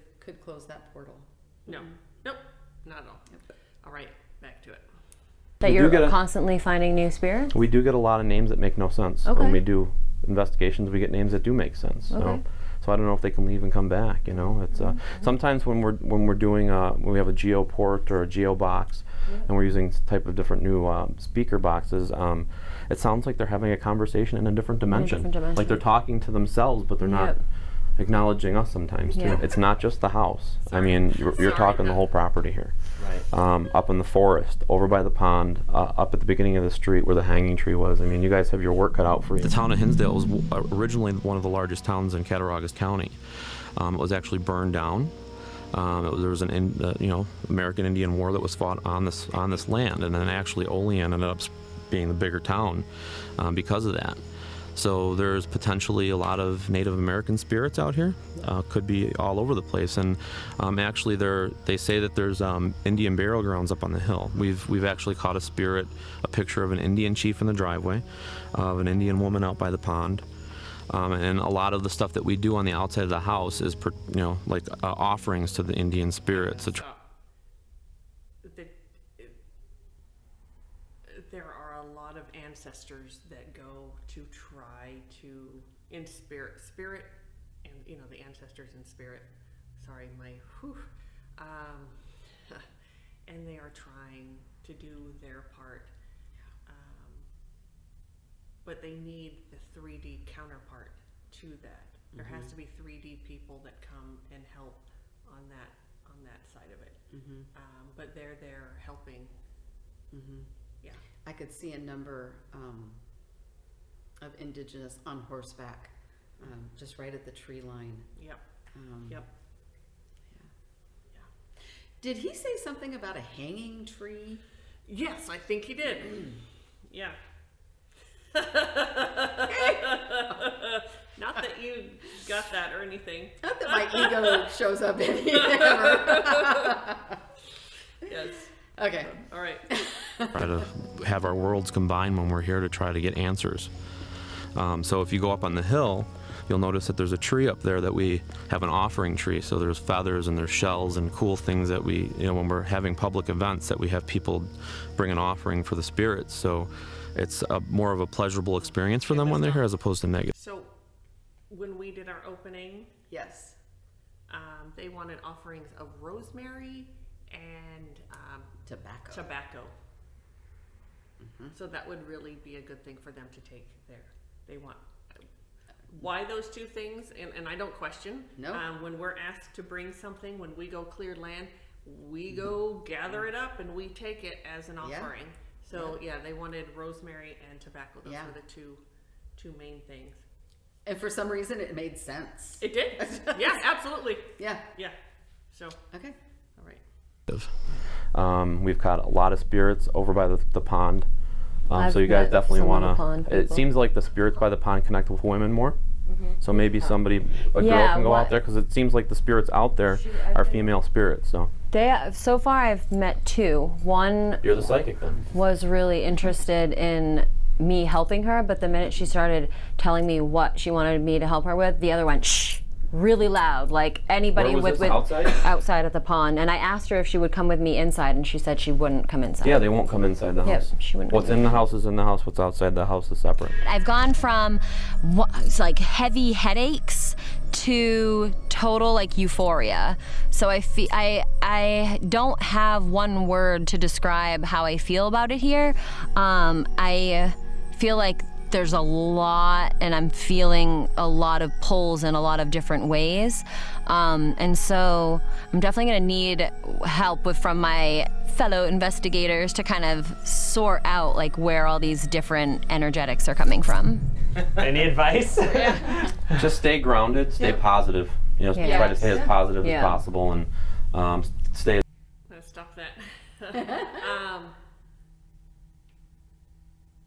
close that portal. No. Nope. Not at all. Yep. All right. Back to it. That you're constantly finding new spirits? We do get a lot of names that make no sense. Okay. When we do investigations, we get names that do make sense. Okay. So I don't know if they can leave and come back. You know, it's sometimes when we're doing when we have a geoport or a geo box, and we're using type of different new speaker boxes. It sounds like they're having a conversation in a different dimension. Like they're talking to themselves, but they're not acknowledging us sometimes too. It's not just the house. I mean, you're talking the whole property here. Right. Up in the forest, over by the pond, up at the beginning of the street where the hanging tree was. I mean, you guys have your work cut out for you. The town of Hinsdale was originally one of the largest towns in Cattaraugus County. It was actually burned down. There was an American Indian War that was fought on this land, and then actually Olean ended up being the bigger town because of that. So there's potentially a lot of Native American spirits out here. Could be all over the place, and actually they say that there's Indian burial grounds up on the hill. We've actually caught a picture of an Indian chief in the driveway, of an Indian woman out by the pond, and a lot of the stuff that we do on the outside of the house is like offerings to the Indian spirits. There are a lot of ancestors that go to try to, in spirit, and the ancestors in spirit. Sorry, and they are trying to do their part, but they need the 3D counterpart to that. There has to be 3D people that come and help on that side of it. But they're there helping. Yeah. I could see a number of Indigenous on horseback, just right at the tree line. Yep. Yeah. Did he say something about a hanging tree? Yes, I think he did. Yeah. Not that you got that or anything. Not that my ego shows up in here ever. Yes. Okay. All right. Try to have our worlds combine when we're here to try to get answers. So if you go up on the hill, you'll notice that there's a tree up there that we have an offering tree. So there's feathers and there's shells and cool things that we, when we're having public events, that we have people bring an offering for the spirits. So it's more of a pleasurable experience for them when they're here as opposed to negative. So when we did our opening, Yes. they wanted offerings of rosemary and tobacco. So that would really be a good thing for them to take there. They want. Why those two things? And I don't question. No. When we're asked to bring something, when we go cleared land, we go gather it up and we take it as an offering. So they wanted rosemary and tobacco. Those were the two main things. And for some reason, it made sense. It did. Yeah, absolutely. Yeah. Yeah. So. Okay. All right. We've got a lot of spirits over by the pond. So you guys definitely want to. It seems like the spirits by the pond connect with women more. So maybe a girl can go out there, because it seems like the spirits out there are female spirits. So far I've met two. One You're the psychic then. was really interested in me helping her, but the minute she started telling me what she wanted me to help her with, the other went shh, really loud, like anybody Where was this, outside at the pond. And I asked her if she would come with me inside, and she said she wouldn't come inside. Yeah, they won't come inside the house. She wouldn't. What's in the house is in the house. What's outside the house is separate. I've gone from it's like heavy headaches to total like euphoria. So I don't have one word to describe how I feel about it here. I feel like there's a lot, and I'm feeling a lot of pulls in a lot of different ways. And so I'm definitely gonna need help from my fellow investigators to kind of sort out like where all these different energetics are coming from. Any advice? Just stay grounded, stay positive. Try to stay as positive as possible, and stay. Let's stop that.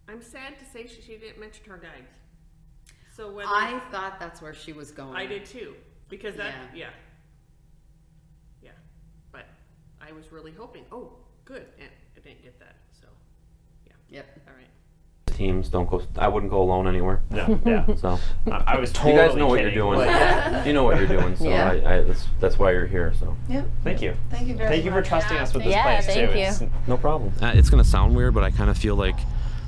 I'm sad to say she didn't mention her guides. So whether I thought that's where she was going. I did too, because that but I was really hoping. Oh, good, and I didn't get that. So Yep. all right. Teams don't go. I wouldn't go alone anywhere. Yeah. So I was totally you guys know what kidding. you're doing. You know what you're doing. So that's why you're here. So Thank you. Thank you very much. Thank you for trusting us with this Yeah, place thank too. you. It's- no problem. It's gonna sound weird, but I kind of feel like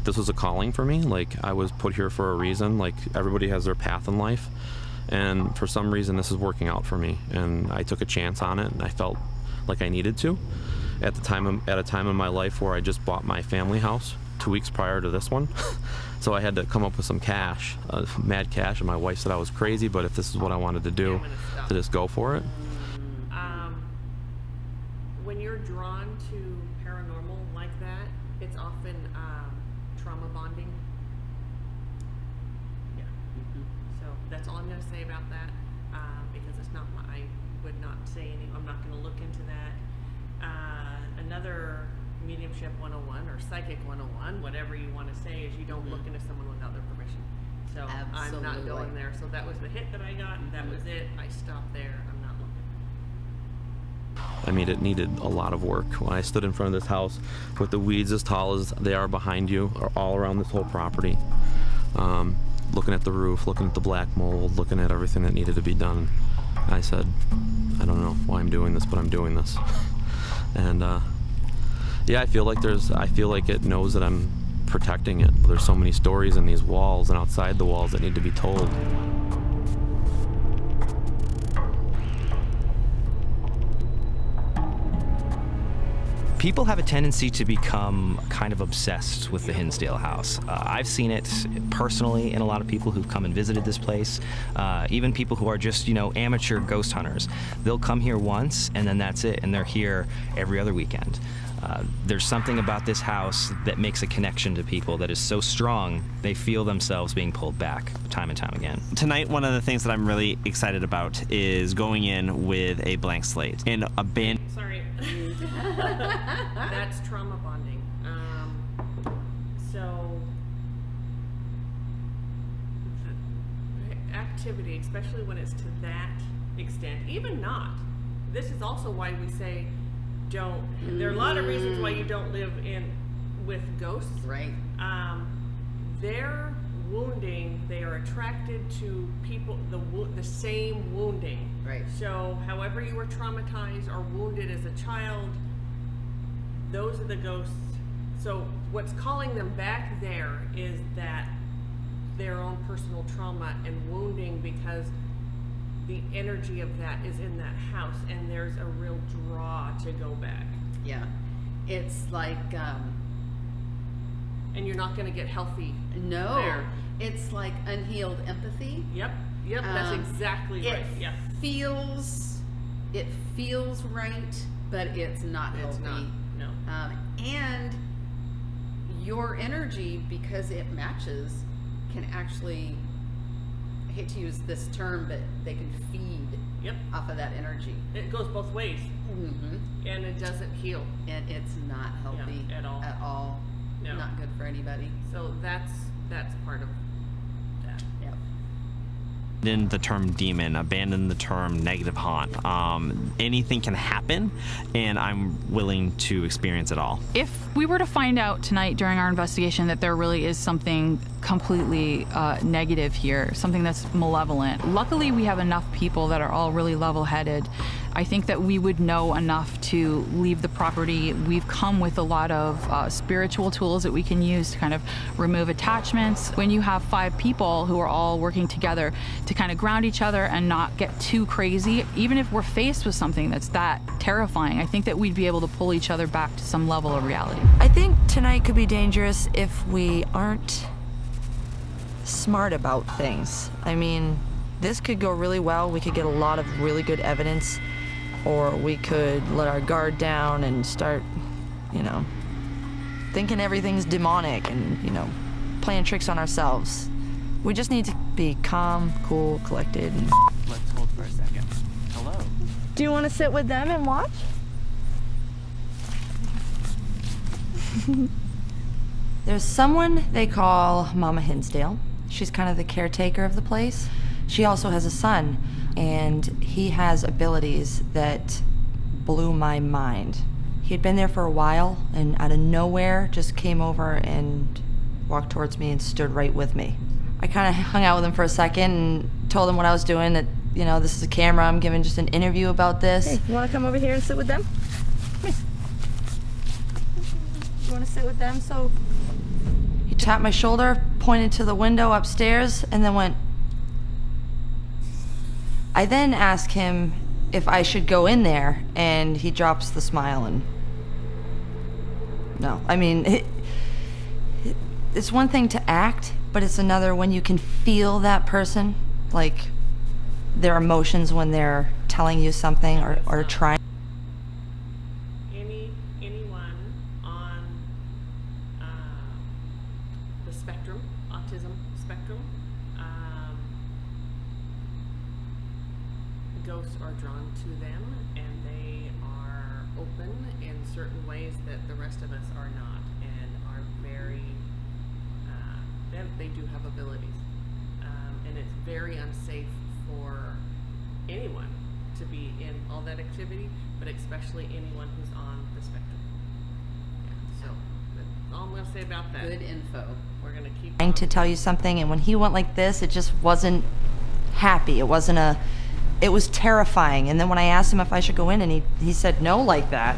this was a calling for me. Like I was put here for a reason. Like everybody has their path in life, and for some reason this is working out for me. And I took a chance on it, and I felt like I needed to. At a time in my life where I just bought my family house 2 weeks prior to this one. So I had to come up with some cash, mad cash, and my wife said I was crazy, but if this is what I wanted to do, to just go for it. When you're drawn to paranormal like that, it's often trauma bonding. Yeah. So that's all I'm going to say about that, because it's not I would not say anything. I'm not going to look into that. Another Mediumship 101 or Psychic 101, whatever you want to say, is you don't look into someone without their permission. So I'm not going there. So that was the hit that I got, and that was it. I stopped there. I'm not looking. I mean, it needed a lot of work. When I stood in front of this house with the weeds as tall as they are behind you, or all around this whole property, looking at the roof, looking at the black mold, looking at everything that needed to be done, I said, I don't know why I'm doing this, but I'm doing this. And I feel like it knows that I'm protecting it. There's so many stories in these walls and outside the walls that need to be told. People have a tendency to become kind of obsessed with the Hinsdale House. I've seen it personally in a lot of people who've come and visited this place, even people who are just, amateur ghost hunters. They'll come here once and then that's it, and they're here every other weekend. There's something about this house that makes a connection to people that is so strong, they feel themselves being pulled back time and time again. Tonight, one of the things that I'm really excited about is going in with a blank slate and a band. Sorry. That's trauma bonding. So the activity, especially when it's to that extent, even not. This is also why we say don't. There are a lot of reasons why you don't live with ghosts. Right. Their wounding, they are attracted to people, the same wounding. Right. So however you were traumatized or wounded as a child, those are the ghosts. So what's calling them back there is that their own personal trauma and wounding, because the energy of that is in that house, and there's a real draw to go back. Yeah. It's like, and you're not going to get healthy. no, there. it's like unhealed empathy. Yep, that's exactly right. Yeah. It feels right, but it's not healthy. It's not, no. And your energy, because it matches, can actually, I hate to use this term, but they can feed Yep. off of that energy. It goes both ways, and it doesn't heal. And it's not healthy at all. At all. No. Not good for anybody. So that's part of that. Yep. Abandon the term demon, abandon the term negative haunt. Anything can happen, and I'm willing to experience it all. If we were to find out tonight during our investigation that there really is something completely negative here, something that's malevolent, luckily we have enough people that are all really level-headed. I think that we would know enough to leave the property. We've come with a lot of spiritual tools that we can use to kind of remove attachments. When you have 5 people who are all working together to kind of ground each other and not get too crazy, even if we're faced with something that's that terrifying, I think that we'd be able to pull each other back to some level of reality. I think tonight could be dangerous if we aren't smart about things. I mean, this could go really well. We could get a lot of really good evidence, or we could let our guard down and start, thinking everything's demonic and, playing tricks on ourselves. We just need to be calm, cool, collected. Let's hold for a second. Hello. Do you want to sit with them and watch? There's someone they call Mama Hinsdale. She's kind of the caretaker of the place. She also has a son, and he has abilities that blew my mind. He'd been there for a while, and out of nowhere just came over and walked towards me and stood right with me. I kind of hung out with him for a second and told him what I was doing, that, this is a camera, I'm giving just an interview about this. Hey, you want to come over here and sit with them? Come here. You want to sit with them? So he tapped my shoulder, pointed to the window upstairs, and then went. I then asked him if I should go in there, and he drops the smile and no. I mean, it's one thing to act, but it's another when you can feel that person, like their emotions when they're telling you something or trying. Anyone on the spectrum, autism spectrum, ghosts are drawn to them, and they are open in certain ways that the rest of us are not, and are very, they do have abilities, and it's very unsafe for anyone to be in all that activity, but especially anyone who's on the spectrum. So that's all I'm going to say about that. Good info. We're going to keep Trying to tell you something, and when he went like this, it just wasn't happy. It was terrifying. And then when I asked him if I should go in, and he said no like that,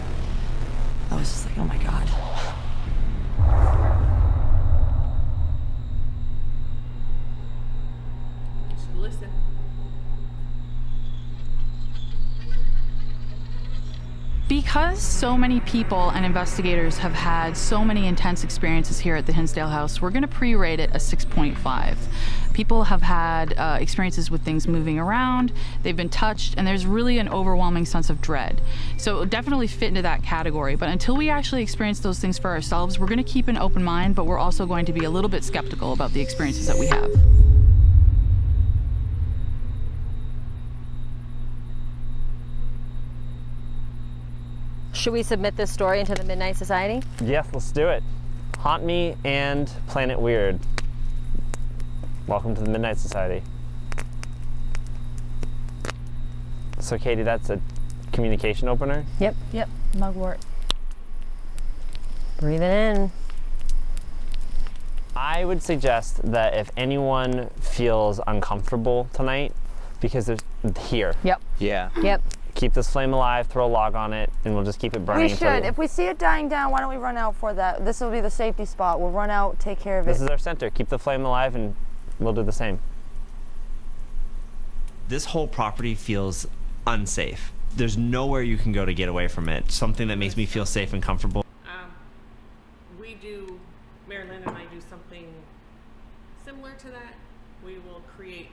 I was just like, oh my God. You should listen. Because so many people and investigators have had so many intense experiences here at the Hinsdale House, we're going to pre-rate it a 6.5. People have had experiences with things moving around, they've been touched, and there's really an overwhelming sense of dread. So it would definitely fit into that category, but until we actually experience those things for ourselves, we're going to keep an open mind, but we're also going to be a little bit skeptical about the experiences that we have. Should we submit this story into the Midnight Society? Yes, let's do it. Haunt Me and Planet Weird. Welcome to the Midnight Society. So Katie, that's a communication opener? Yep. Mugwort. Breathe it in. I would suggest that if anyone feels uncomfortable tonight, because there's here. Yep. Yeah. Yep. Keep this flame alive, throw a log on it, and we'll just keep it burning. We should. If we see it dying down, why don't we run out for that? This will be the safety spot. We'll run out, take care of it. This is our center. Keep the flame alive, and we'll do the same. This whole property feels unsafe. There's nowhere you can go to get away from it. Something that makes me feel safe and comfortable. We do, Mari-Lyn and I do something similar to that. We will create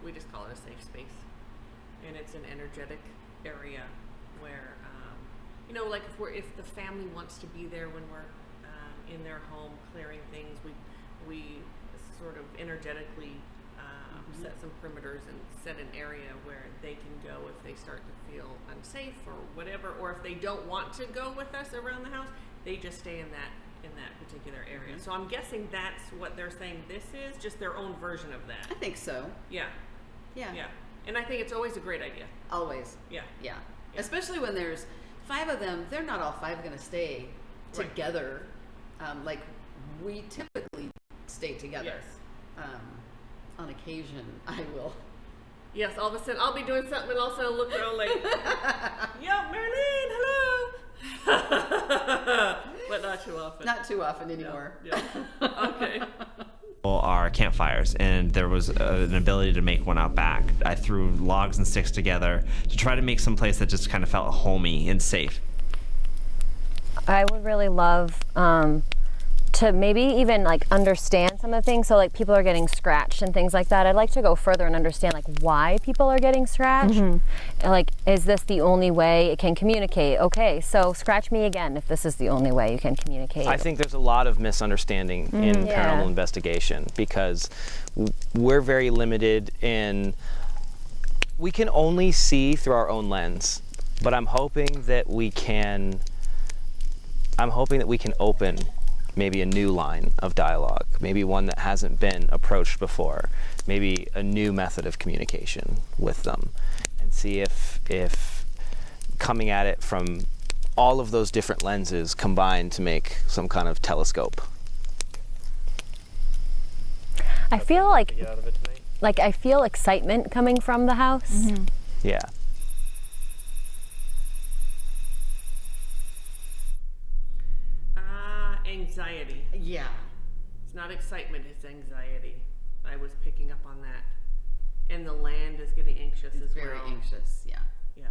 we just call it a safe space. And it's an energetic area where, like if the family wants to be there when we're in their home clearing things, we sort of energetically set some perimeters and set an area where they can go if they start to feel unsafe or whatever, or if they don't want to go with us around the house, they just stay in that particular area. So I'm guessing that's what they're saying this is, just their own version of that. I think so. Yeah. Yeah. Yeah. And I think it's always a great idea. Always. Yeah. Yeah. Especially when there's 5 of them, they're not all 5 going to stay Right. together. Like we typically stay together. Yes. On occasion, I will. Yes, all of a sudden I'll be doing something and also look around like, yo, Mari-Lyn, hello. But not too often. Not too often anymore. Yeah. Okay. Our campfires, and there was an ability to make one out back. I threw logs and sticks together to try to make some place that just kind of felt homey and safe. I would really love to maybe even like understand some of the things. So like people are getting scratched and things like that. I'd like to go further and understand like why people are getting scratched. Like, is this the only way it can communicate? Okay, so scratch me again if this is the only way you can communicate. I think there's a lot of misunderstanding in paranormal investigation because we're very limited in, we can only see through our own lens, but I'm hoping that we can open maybe a new line of dialogue, maybe one that hasn't been approached before, maybe a new method of communication with them, and see if coming at it from all of those different lenses combine to make some kind of telescope. I feel like I feel excitement coming from the house. Yeah. Anxiety. Yeah. It's not excitement, it's anxiety. I was picking up on that. And the land is getting anxious as well. Very anxious, yeah. Yeah.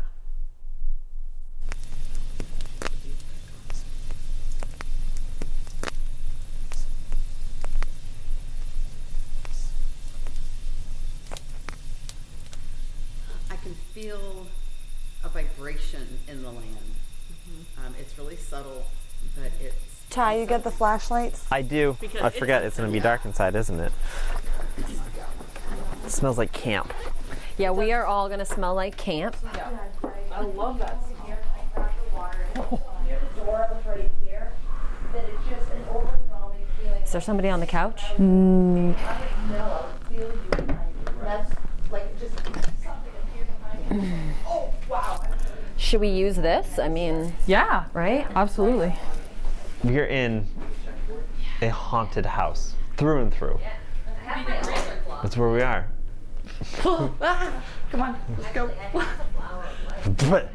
I can feel a vibration in the land. It's really subtle, but it's... Ty, you got the flashlights? I do. Because I forget it's it's going to be dark inside, isn't it? It smells like camp. Yeah, we are all gonna smell like camp. I love that. Is there somebody on the couch? Should we use this? I mean, Yeah. right? Absolutely. We're in a haunted house, through and through. That's where we are. Come on, let's go. But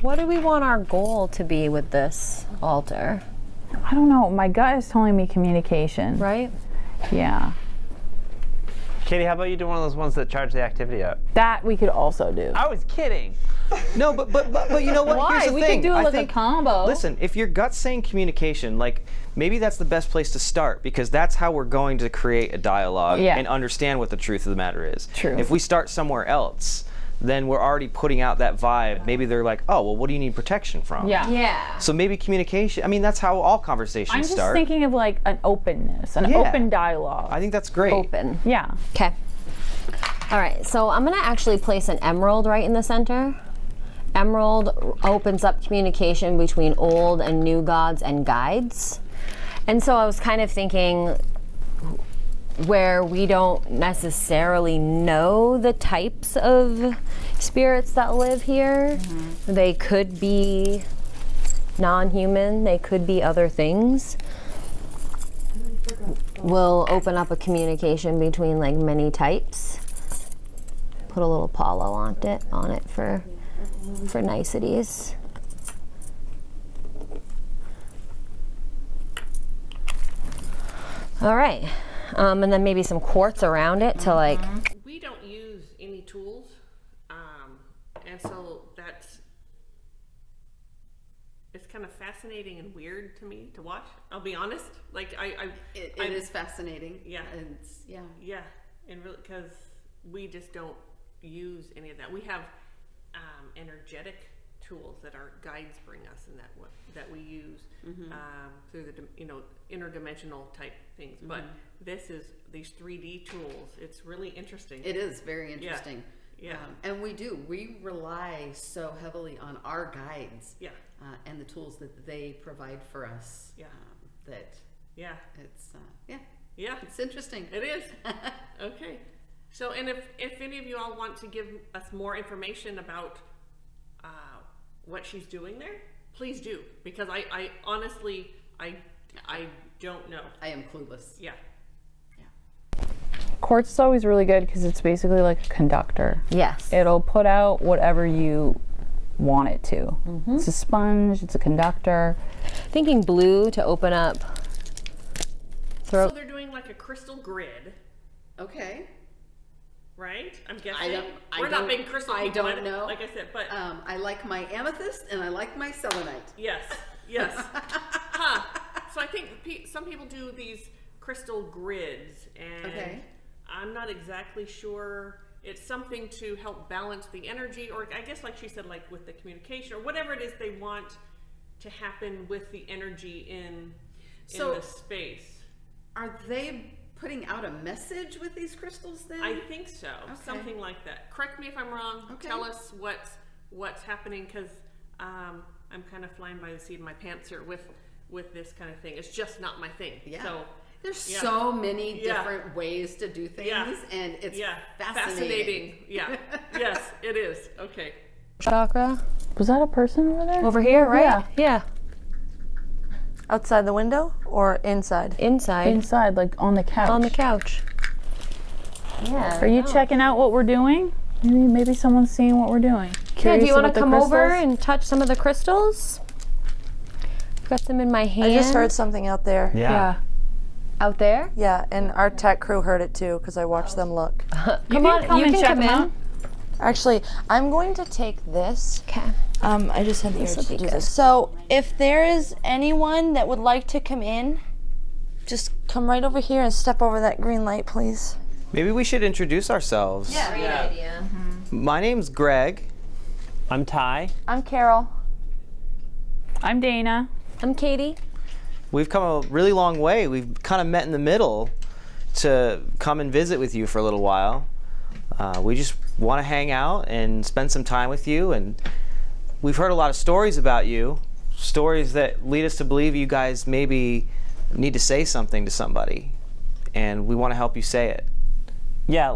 What do we want our goal to be with this altar? I don't know. My gut is telling me communication. Right? Yeah. Katie, how about you do one of those ones that charge the activity up? That we could also do. I was kidding. No, but you know what? Why? Here's the We thing. could do I like think, a combo. Listen, if your gut's saying communication, like maybe that's the best place to start because that's how we're going to create a dialogue Yeah. and understand what the truth of the matter is. True. If we start somewhere else, then we're already putting out that vibe. Maybe they're like, oh, well, what do you need protection from? Yeah. Yeah. So maybe communication. I mean, that's how all conversations I'm just start. thinking of like an openness, an Yeah. open dialogue. I think that's great. Open. Yeah. Okay. All right, so I'm gonna actually place an emerald right in the center. Emerald opens up communication between old and new gods and guides. And so I was kind of thinking where we don't necessarily know the types of spirits that live here. They could be non-human, they could be other things. will open up a communication between like many types. Put a little Paulo on it for niceties. All right, and then maybe some quartz around it to like. We don't use any tools, and so it's kind of fascinating and weird to me to watch. I'll be honest. Like it is fascinating. Yeah, and yeah, and really because we just don't use any of that. We have energetic tools that our guides bring us, and that we use through the interdimensional type things. But this is these 3D tools. It's really interesting. It is very interesting. Yeah. And we rely so heavily on our guides. Yeah. And the tools that they provide for us. Yeah. It's interesting. It is. Okay. So, and if any of you all want to give us more information about what she's doing there, please do, because I honestly I don't know. I am clueless. Yeah. Quartz is always really good because it's basically like a conductor. Yes. It'll put out whatever you want it to. It's a sponge, it's a conductor. Thinking blue to open up. So they're doing like a crystal grid. Okay. Right? I'm guessing. We're don't- not big crystal I people, don't know. like I said, but I like my amethyst and I like my selenite. yes. Huh. So I think some people do these crystal grids, and Okay. I'm not exactly sure. It's something to help balance the energy, or I guess like she said, like with the communication or whatever it is they want to happen with the energy in the space. Are they putting out a message with these crystals then? I think so. Okay. Something like that. Correct me if I'm wrong. Okay. Tell us what's happening, because I'm kind of flying by the seat of my pants here with this kind of thing. It's just not my thing. Yeah. So there's so many Yeah. different ways to do things, Yeah. and it's fascinating. Yeah. Yes, it is. Okay. Chakra. Was that a person over there? Over here, right? Yeah. Outside the window or inside? Inside. Inside, like on the couch. On the couch. Yeah. Are you checking out what we're doing? Maybe someone's seeing what we're doing. Yeah, Curious do you want about to the come over crystals? and touch some of the crystals? Got them in my hand. I just heard something out there. Yeah. Out there? Yeah, and our tech crew heard it too because I watched them look. Come on, you and can check come them in. out. Actually, I'm going to take this. Okay. I just had the urge to do this. So, if there is anyone that would like to come in, just come right over here and step over that green light, please. Maybe we should introduce ourselves. Great idea. My name's Greg. I'm Ty. I'm Carol. I'm Dana. I'm Katie. We've come a really long way. We've kind of met in the middle to come and visit with you for a little while. We just want to hang out and spend some time with you, and we've heard a lot of stories about you, stories that lead us to believe you guys maybe need to say something to somebody, and we want to help you say it. Yeah,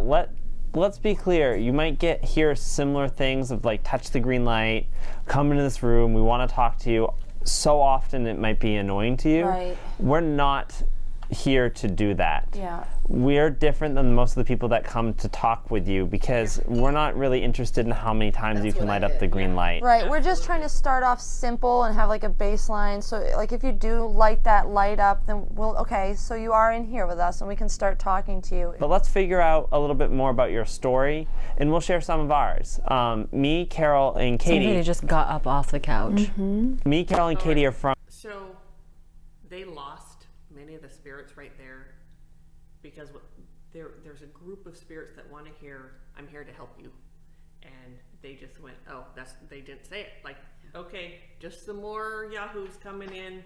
let's be clear. You might hear similar things of like touch the green light, come into this room, we want to talk to you. So often it might be annoying to you. Right. We're not here to do that. Yeah. We're different than most of the people that come to talk with you because we're not really interested in how many times you can light up the green light. Right, we're just trying to start off simple and have like a baseline. So like if you do light that light up, then okay, so you are in here with us and we can start talking to you. But let's figure out a little bit more about your story, and we'll share some of ours. Me, Carol, and Katie. Somebody just got up off the couch. Me, Carol, and Katie are from. So they lost many of the spirits right there because there's a group of spirits that want to hear, I'm here to help you. And they just went, oh, they didn't say it. Like, okay, just some more yahoos coming in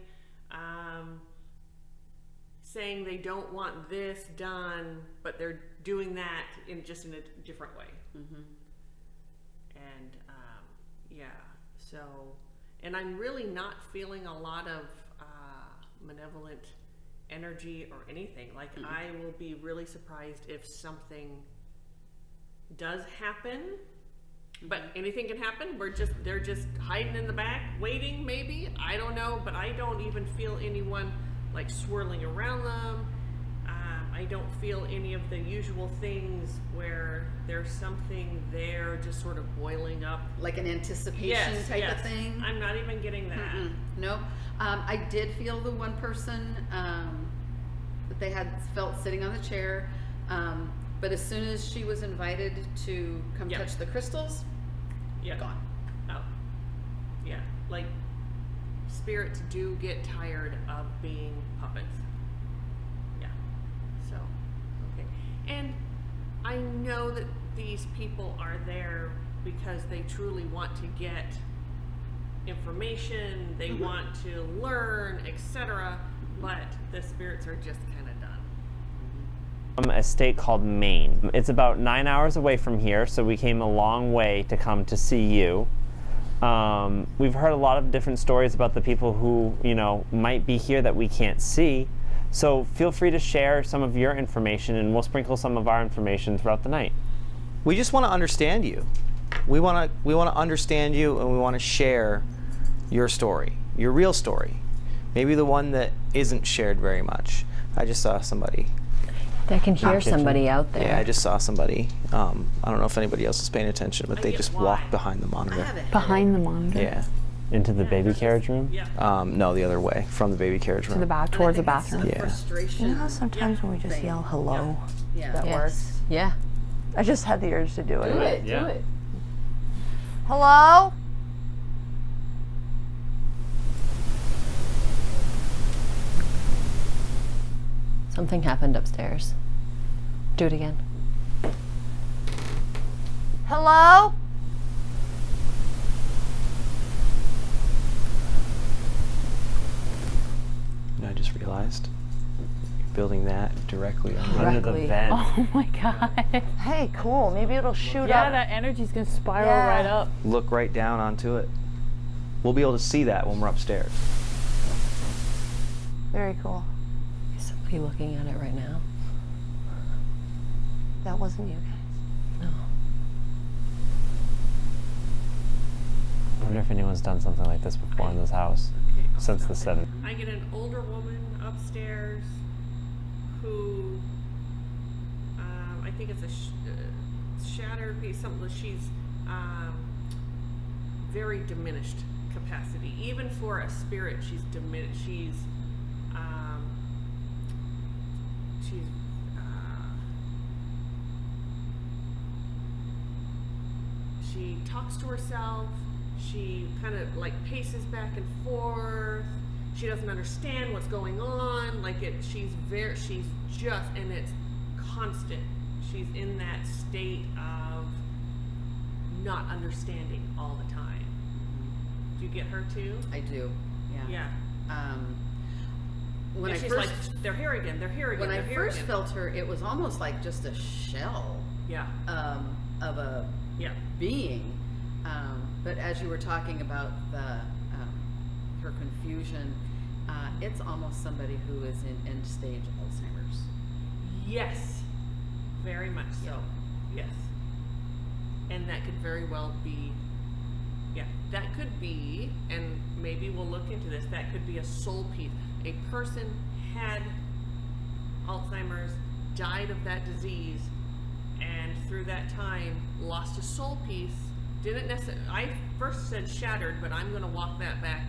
saying they don't want this done, but they're doing that in a different way. And so, and I'm really not feeling a lot of malevolent energy or anything. Like I will be really surprised if something does happen, but anything can happen. They're just hiding in the back waiting, maybe, I don't know, but I don't even feel anyone like swirling around them. I don't feel any of the usual things where there's something there just sort of boiling up. Like an anticipation type of thing? I'm not even getting that. Nope. I did feel the one person that they had felt sitting on the chair, but as soon as she was invited to come touch the crystals, gone. Oh. Yeah. Like, spirits do get tired of being puppets. Yeah. So, okay. And I know that these people are there because they truly want to get information, they want to learn, etc., but the spirits are just kind of done. From a state called Maine. It's about 9 hours away from here, so we came a long way to come to see you. We've heard a lot of different stories about the people who, might be here that we can't see. So feel free to share some of your information, and we'll sprinkle some of our information throughout the night. We just want to understand you. We want to understand you, and we want to share your story, your real story. Maybe the one that isn't shared very much. I just saw somebody. I can hear somebody out there. Yeah, I just saw somebody. I don't know if anybody else is paying attention, but they just walked behind the monitor. Behind the monitor. Yeah. Into the baby carriage room? No, the other way, from the baby carriage room. To the back, towards the bathroom. Yeah. Frustration. You know how sometimes when we just yell hello, that Yes. works? Yeah. I just had the urge to do it. Do it. Hello? Something happened upstairs. Do it again. Hello? I just realized you're building that directly Under the vent. Oh my god. Hey, cool. Maybe it'll shoot Yeah, up. that energy's gonna spiral Yeah. right up. Look right down onto it. We'll be able to see that when we're upstairs. Very cool. Is somebody looking at it right now? That wasn't you guys. No. I wonder if anyone's done something like this before in this house since the 70s. I get an older woman upstairs who, I think it's a shattered piece, something that she's very diminished capacity. Even for a spirit, she's diminished. She talks to herself. She kind of like paces back and forth. She doesn't understand what's going on. She's just, and it's constant. She's in that state of not understanding all the time. Do you get her too? I do. Yeah. When I she's first, like, they're here again. They're here again. when I they're here first again. felt her, it was almost like just a shell Yeah. of a Yeah. being. But as you were talking about her confusion, it's almost somebody who is in end stage Alzheimer's. Yes. Very much so. Yes. And that could very well be, that could be, and maybe we'll look into this, that could be a soul piece. A person had Alzheimer's, died of that disease, and through that time lost a soul piece. Didn't necessarily, I first said shattered, but I'm going to walk that back.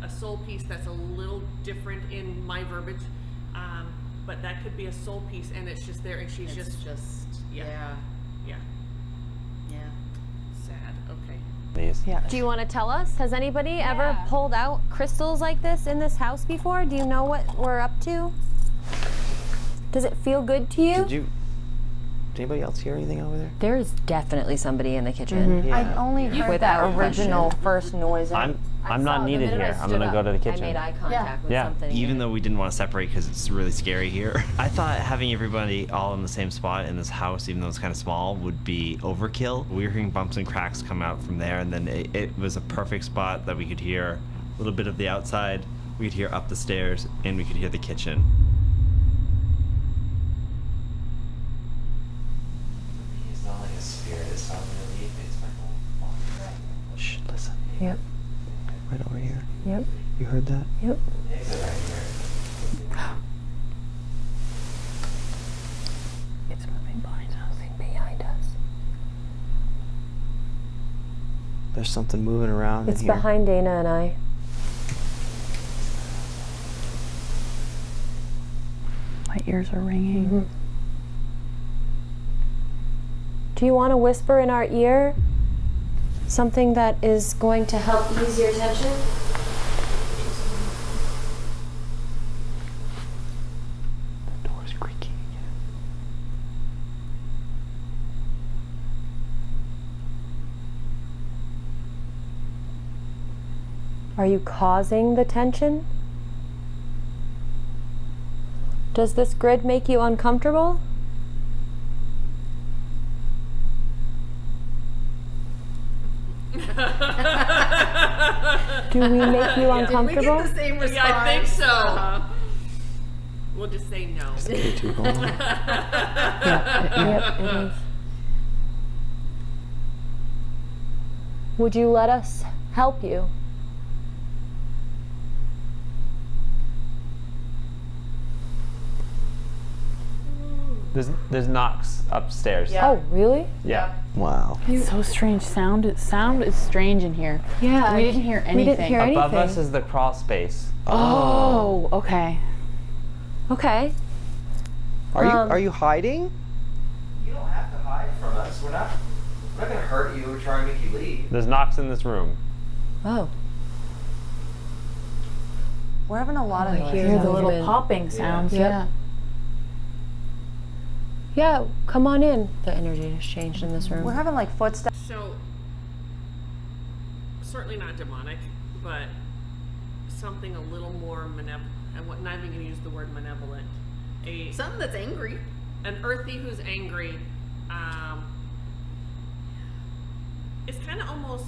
A soul piece that's a little different in my verbiage, but that could be a soul piece, and it's just there, and she's just yeah. sad. Okay. These. Yeah. Do you want to tell us? Has anybody ever pulled out crystals like this in this house before? Do you know what we're up to? Does it feel good to you? Did anybody else hear anything over there? There is definitely somebody in the kitchen. Yeah. I only heard Without that original question. first noise. I'm not needed here. I'm gonna go to the kitchen. I made eye contact with Yeah. something. Even though we didn't want to separate because it's really scary here, I thought having everybody all in the same spot in this house, even though it's kind of small, would be overkill. We were hearing bumps and cracks come out from there, and then it was a perfect spot that we could hear a little bit of the outside, we could hear up the stairs, and we could hear the kitchen. It's not like a spirit. It's not really. It's my Shh, listen. Yep. Right over here. Yep. You heard that? Yep. Exit right here. There's something moving around It's in here. behind Dana and I. My ears are ringing. Do you want to whisper in our ear something that is going to help ease your tension? The door's creaking again. Are you causing the tension? Does this grid make you uncomfortable? Do we make you uncomfortable? Did we get the same response? Yeah, I think so. We'll just say no. Is the K2 going on? Yep, it is. Would you let us help you? There's knocks upstairs. Oh, really? Yeah. Wow. It's so strange. Sound is strange in here. Yeah. We didn't hear anything. We didn't hear Above anything. us is the crawl space. Oh, okay. Okay. Are you hiding? You don't have to hide from us. We're not gonna hurt you or try and make you leave. There's knocks in this room. Oh. We're having a lot of noise. hear Hear the them. little Even- popping sounds. Yep. Yeah. Yeah, come on in. The energy has changed in this room. We're having like footsteps. So, certainly not demonic, but something a little more malevolent. I'm not even going to use the word malevolent. Something that's angry. An earthy who's angry. It's kind of almost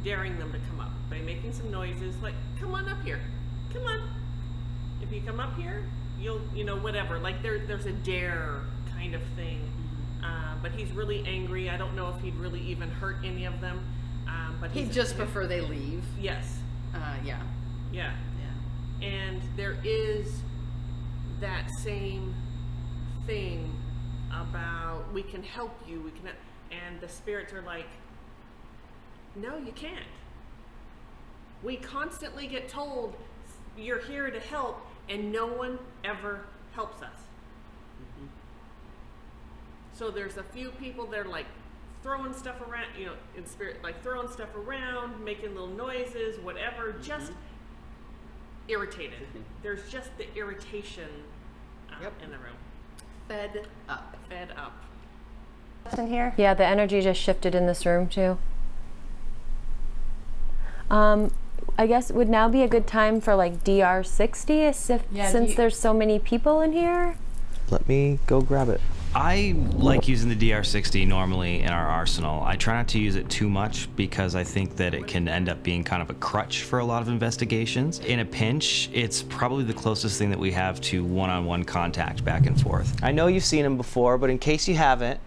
daring them to come up by making some noises, like, come on up here. Come on. If you come up here, you'll, whatever. Like, there's a dare kind of thing. But he's really angry. I don't know if he'd really even hurt any of them. But He'd just prefer they leave. Yes. Yeah. Yeah. And there is that same thing about we can help you, and the spirits are like, no, you can't. We constantly get told you're here to help, and no one ever helps us. So there's a few people that are like throwing stuff around, in spirit, like throwing stuff around, making little noises, whatever, just irritated. There's just the irritation in the room. Fed up. Fed up. In here. Yeah, the energy just shifted in this room too. I guess it would now be a good time for like DR60 since there's so many people in here. Let me go grab it. I like using the DR60 normally in our arsenal. I try not to use it too much because I think that it can end up being kind of a crutch for a lot of investigations. In a pinch, it's probably the closest thing that we have to one-on-one contact back and forth. I know you've seen them before, but in case you haven't,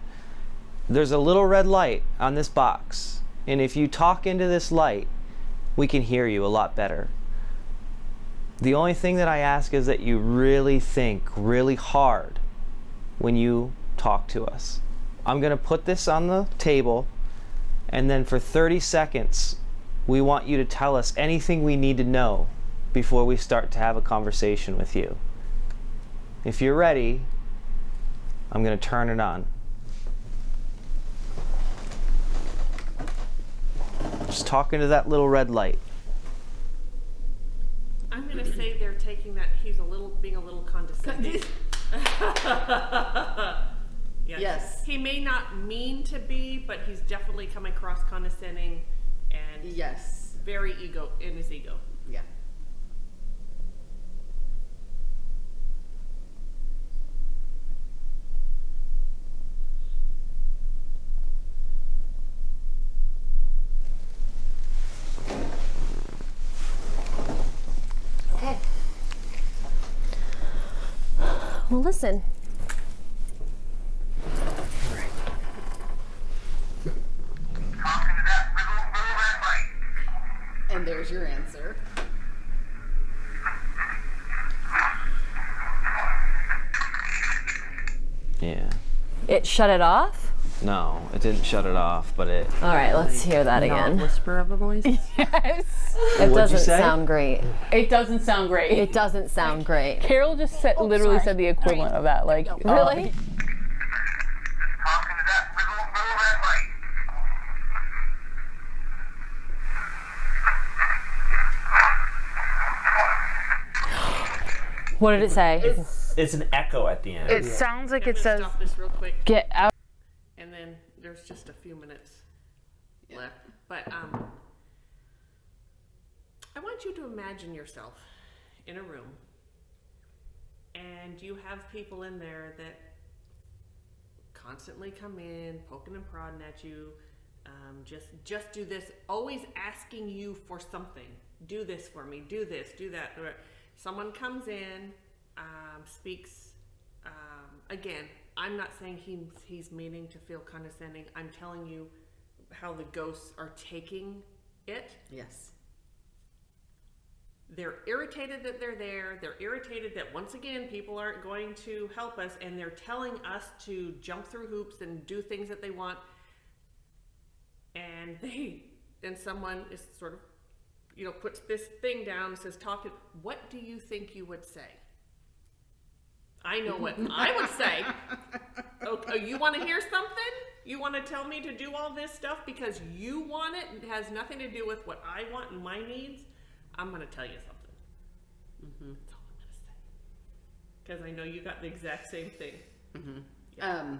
there's a little red light on this box. And if you talk into this light, we can hear you a lot better. The only thing that I ask is that you really think really hard when you talk to us. I'm gonna put this on the table, and then for 30 seconds, we want you to tell us anything we need to know before we start to have a conversation with you. If you're ready, I'm gonna turn it on. Just talk into that little red light. I'm gonna say they're taking that he's being a little condescending. Yes. He may not mean to be, but he's definitely come across condescending and very in his ego. Yeah. Okay. Well, listen. And there's your answer. Yeah. It shut it off? No, it didn't shut it off, but it. All right, let's hear that again. Whisper of a voice. Yes. It What'd you doesn't say? sound great. It doesn't sound great. It doesn't sound great. Carol just literally said the equivalent of that. Like, Really? What did it say? It's an echo at the end. it sounds like I'm it gonna says, stop this real quick, "Get out." and then there's just a few minutes left. But I want you to imagine yourself in a room, and you have people in there that constantly come in, poking and prodding at you. Just do this, always asking you for something. Do this for me. Do this. Do that. Someone comes in, speaks. Again, I'm not saying he's meaning to feel condescending. I'm telling you how the ghosts are taking it. Yes. They're irritated that they're there. They're irritated that once again people aren't going to help us, and they're telling us to jump through hoops and do things that they want. And someone is sort of, puts this thing down and says, what do you think you would say? I know what I would say. Oh, you want to hear something? You want to tell me to do all this stuff because you want it and it has nothing to do with what I want and my needs? I'm going to tell you something. That's all I'm going to say. Because I know you got the exact same thing. Yeah.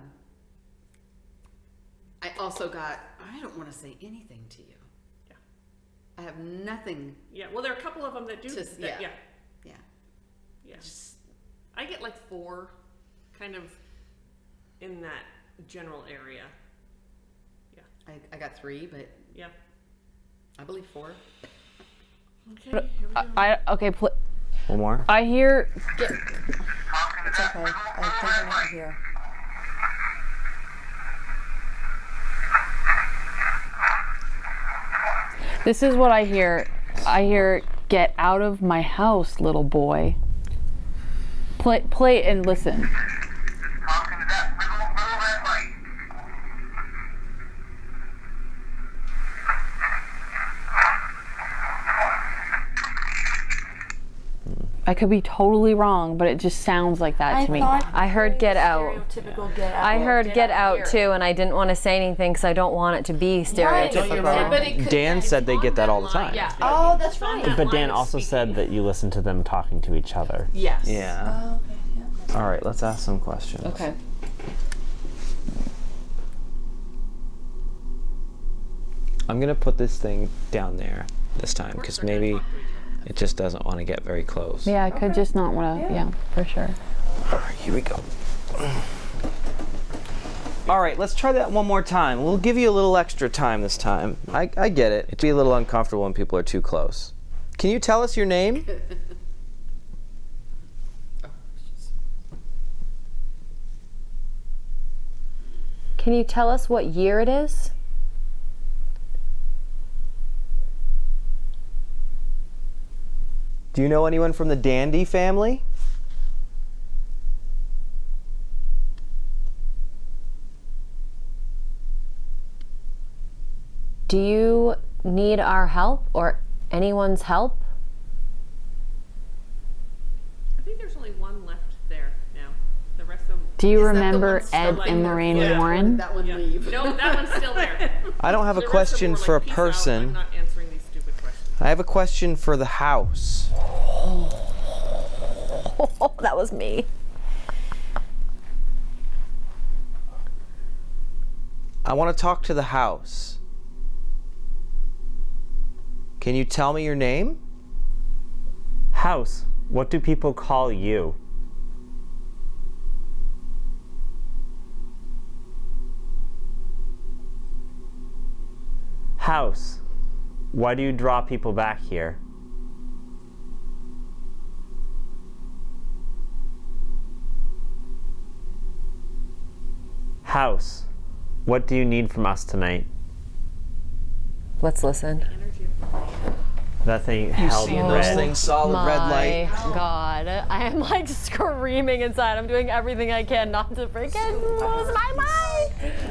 I also got, I don't want to say anything to you. Yeah. I have nothing. Yeah, well, there are a couple of them that do. Yeah. I get like 4 kind of in that general area. Yeah. I got 3, but Yeah. I believe 4. Okay, here we go. Okay, One more. I hear. It's okay. I think I need to hear. This is what I hear. I hear, "Get out of my house, little boy." Play and listen. I could be totally wrong, but it just sounds like that to me. I heard get out. Stereotypical get out. I heard get out here. too, and I didn't want to say anything because I don't want it to be stereotypical. But it could, Dan said they get that all the time. Yeah. Oh, that's right. But Dan also said that you listen to them talking to each other. Yes. Yeah. Oh, okay. Yeah. All right, let's ask some questions. Okay. I'm gonna put this thing down there this time because maybe it just doesn't want to get very close. Yeah, I could just not want to. Yeah, for sure. All right, here we go. All right, let's try that one more time. We'll give you a little extra time this time. I get it. It'd be a little uncomfortable when people are too close. Can you tell us your name? Can you tell us what year it is? Do you know anyone from the Dandy family? Do you need our help or anyone's help? I think there's only one left there now. The rest of them. Do you Is that the remember one still Ed like and there? Lorraine Yeah. Warren? That one Yeah. leave. No, that one's still there. I don't have a The rest of them question were for a like, "Peace out, I'm person. not answering these stupid questions. I have a question for the house. Oh, that was me. I want to talk to the house. Can you tell me your name? House, what do people call you? House, why do you draw people back here? House, what do you need from us tonight? Let's listen. That thing held Seeing red. those things, solid red light. My God, I am like screaming inside. I'm doing everything I can not to freaking lose my mind.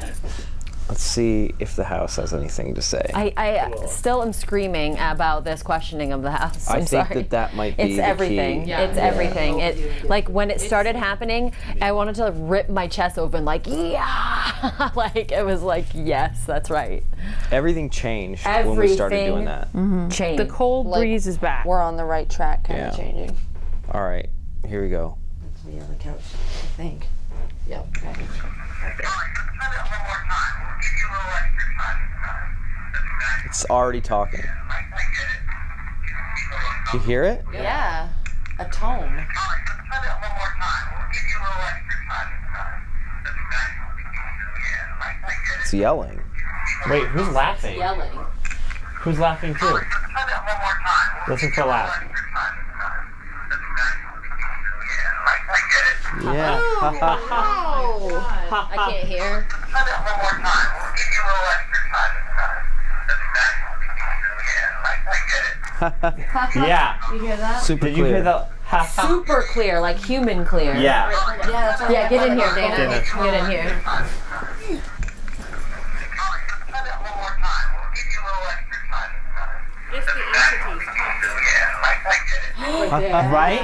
Let's see if the house has anything to say. I still am screaming about this questioning of the house. I I'm think sorry. that might be It's the everything. key. It's everything. It like when it started happening, I wanted to rip my chest open, like yeah, like it was like yes, that's right. Everything changed when we started doing that. Change. The cold breeze is back. We're on the right track, kind Yeah. of changing. All right, here we go. That's me on the couch, I think. Yep. Okay. It's already talking. You hear it? Yeah. A tone. It's yelling. Wait, who's laughing? Yelling. Who's laughing too? Listen for laugh. Yeah. I can't hear. Yeah. You hear that? Super Did you clear. hear the? Super clear, like human clear. Yeah. Yeah, that's what Yeah, get in here, Dana. Dana. Get in here. It's the entities talking. Right?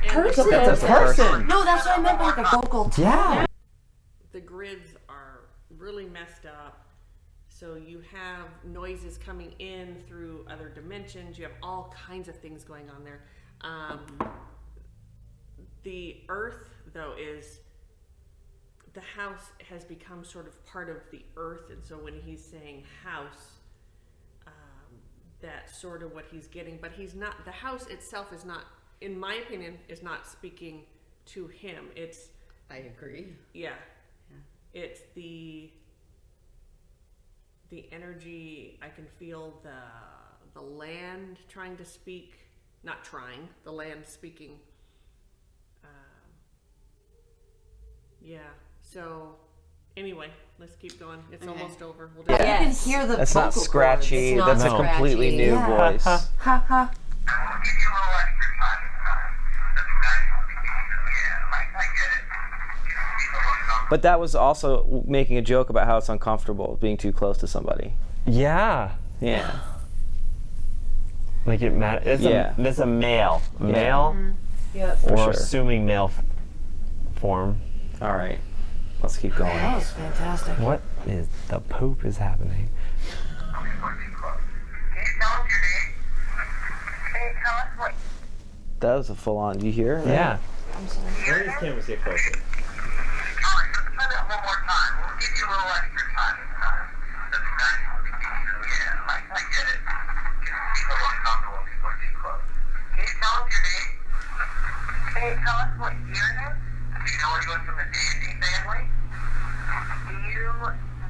Person. That's a person. No, that's what I meant by like a vocal tone. Yeah. The grids are really messed up. So you have noises coming in through other dimensions. You have all kinds of things going on there. The earth, though, is the house has become sort of part of the earth, and so when he's saying house, that's sort of what he's getting. But he's not. The house itself is not, in my opinion, is not speaking to him. It's I agree. yeah. It's the energy. I can feel the land trying to speak, not trying, the land speaking. Yeah. So anyway, let's keep going. It's almost over. We'll do You it. can hear the That's vocal not scratchy. It's not That's a scratchy. completely new Yeah. voice. Ha ha. But that was also making a joke about how it's uncomfortable being too close to somebody. Yeah. Yeah. Like it matters. Yeah. This is a male. Male Yeah. or sure. assuming male form. All right. Let's keep going. That was fantastic. What is the poop is happening? That was a full on. Do you hear that? Yeah. Where does cameras get closer?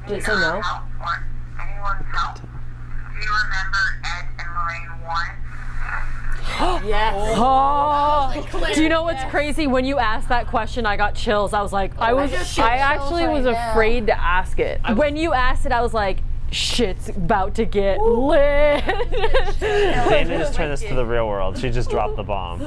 Did it say no? Yes. Oh. Do you know what's crazy? When you asked that question, I got chills. I was like, I actually was afraid to ask it. when you asked it, I was like, shit's about to get lit. Dana just turned this to the real world. She just dropped the bomb.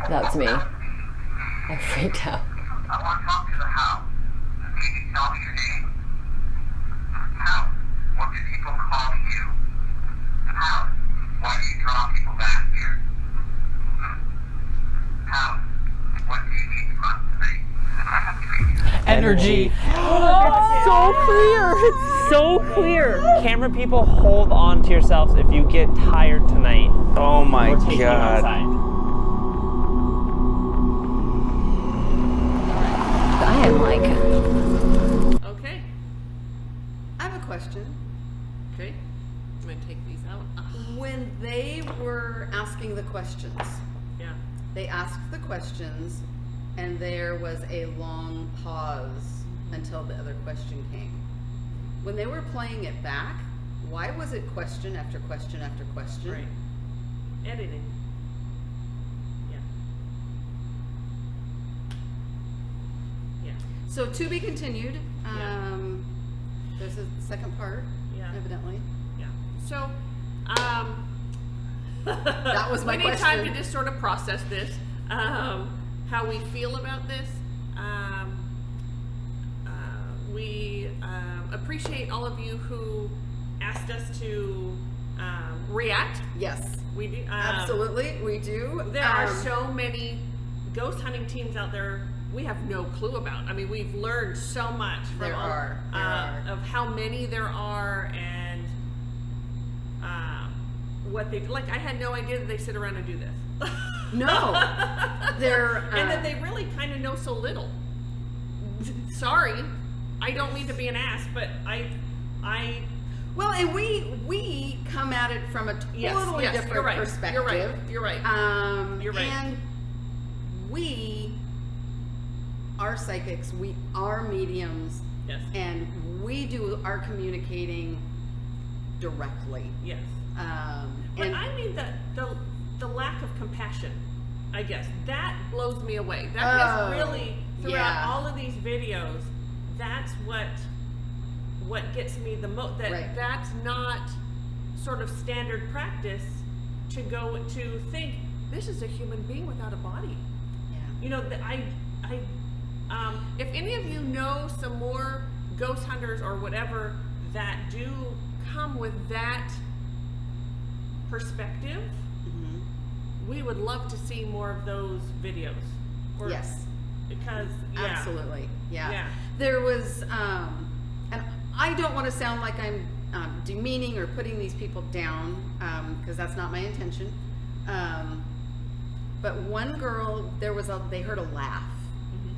That's me. I freaked out. Energy. It's so clear. It's so clear. Camera people, hold on to yourselves if you get tired tonight. Oh my We're taking you god. outside. I am like, Okay. I have a question. Okay. I'm gonna take these out. When they were asking the questions, Yeah. they asked the questions, and there was a long pause until the other question came. When they were playing it back, why was it question after question after question? Right. Editing. So to be continued. There's a second part, evidently. Yeah. So, that was my we need question. time to just sort of process this, how we feel about this. We appreciate all of you who asked us to react. Yes. We do. Absolutely, we do. There are so many ghost hunting teams out there we have no clue about. I mean, we've learned so much from There are. of how many there are and what they like. I had no idea that they sit around and do this. No, they're and that they really kind of know so little. Sorry, I don't mean to be an ass, but I. Well, and we come at it from a totally different you're right. perspective. You're right. You're right. You're right. And we are psychics. We are mediums. Yes. And we do our communicating directly. Yes. But and I mean the lack of compassion, I guess, that blows me away. That has really, throughout all of these videos, that's what gets me the most. That's not sort of standard practice to go to think this is a human being without a body. Yeah. You know, if any of you know some more ghost hunters or whatever that do come with that perspective, we would love to see more of those videos. Yes. Because, absolutely. Yeah. There was, and I don't want to sound like I'm demeaning or putting these people down, because that's not my intention. But one girl, they heard a laugh,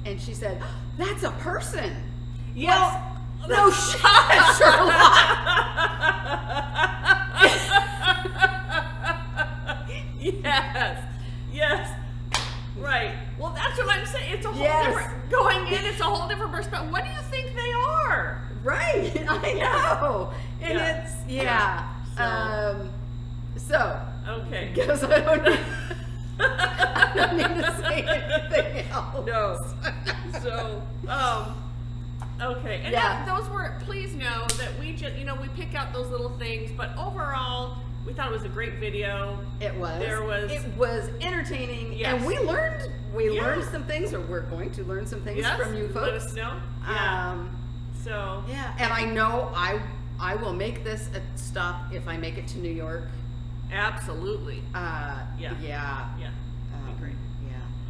and she said, "That's a person." Yes. Well, no shit, Sherlock. Yes. Right. Well, that's what I'm saying. It's a whole different, going in, it's a whole different perspective. What do you think they are? Right. I know. And it's, So. Okay. Because I don't need to say anything else. No. So, okay. And those were, please know that we just, we pick out those little things, but overall, we thought it was a great video. It was. It was entertaining, and we learned some things, or we're going to learn some things from you folks. Let us know. So. Yeah, and I know I will make this a stop if I make it to New York. Absolutely. Great. Yeah.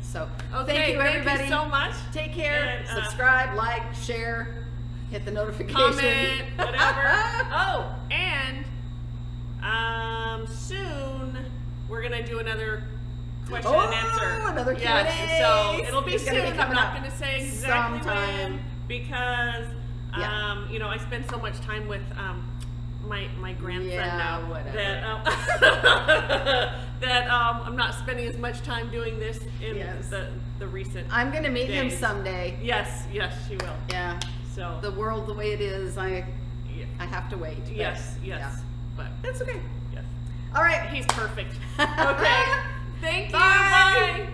So, thank you, everybody. Thank you so much. Take care. And, subscribe, like, share, hit the notification. Comment, whatever. Oh, and soon we're gonna do another question and answer. Another Q&A. Yes, so it'll be soon. I'm not gonna say exactly when, because I spend so much time with my grandson now that I'm not spending as much time doing this in the recent. I'm gonna meet him days. someday. Yes, she will. Yeah. So the world the way it is, I have to wait. Yes. But that's okay. Yes. All right. He's perfect. Okay. Thank you. Bye.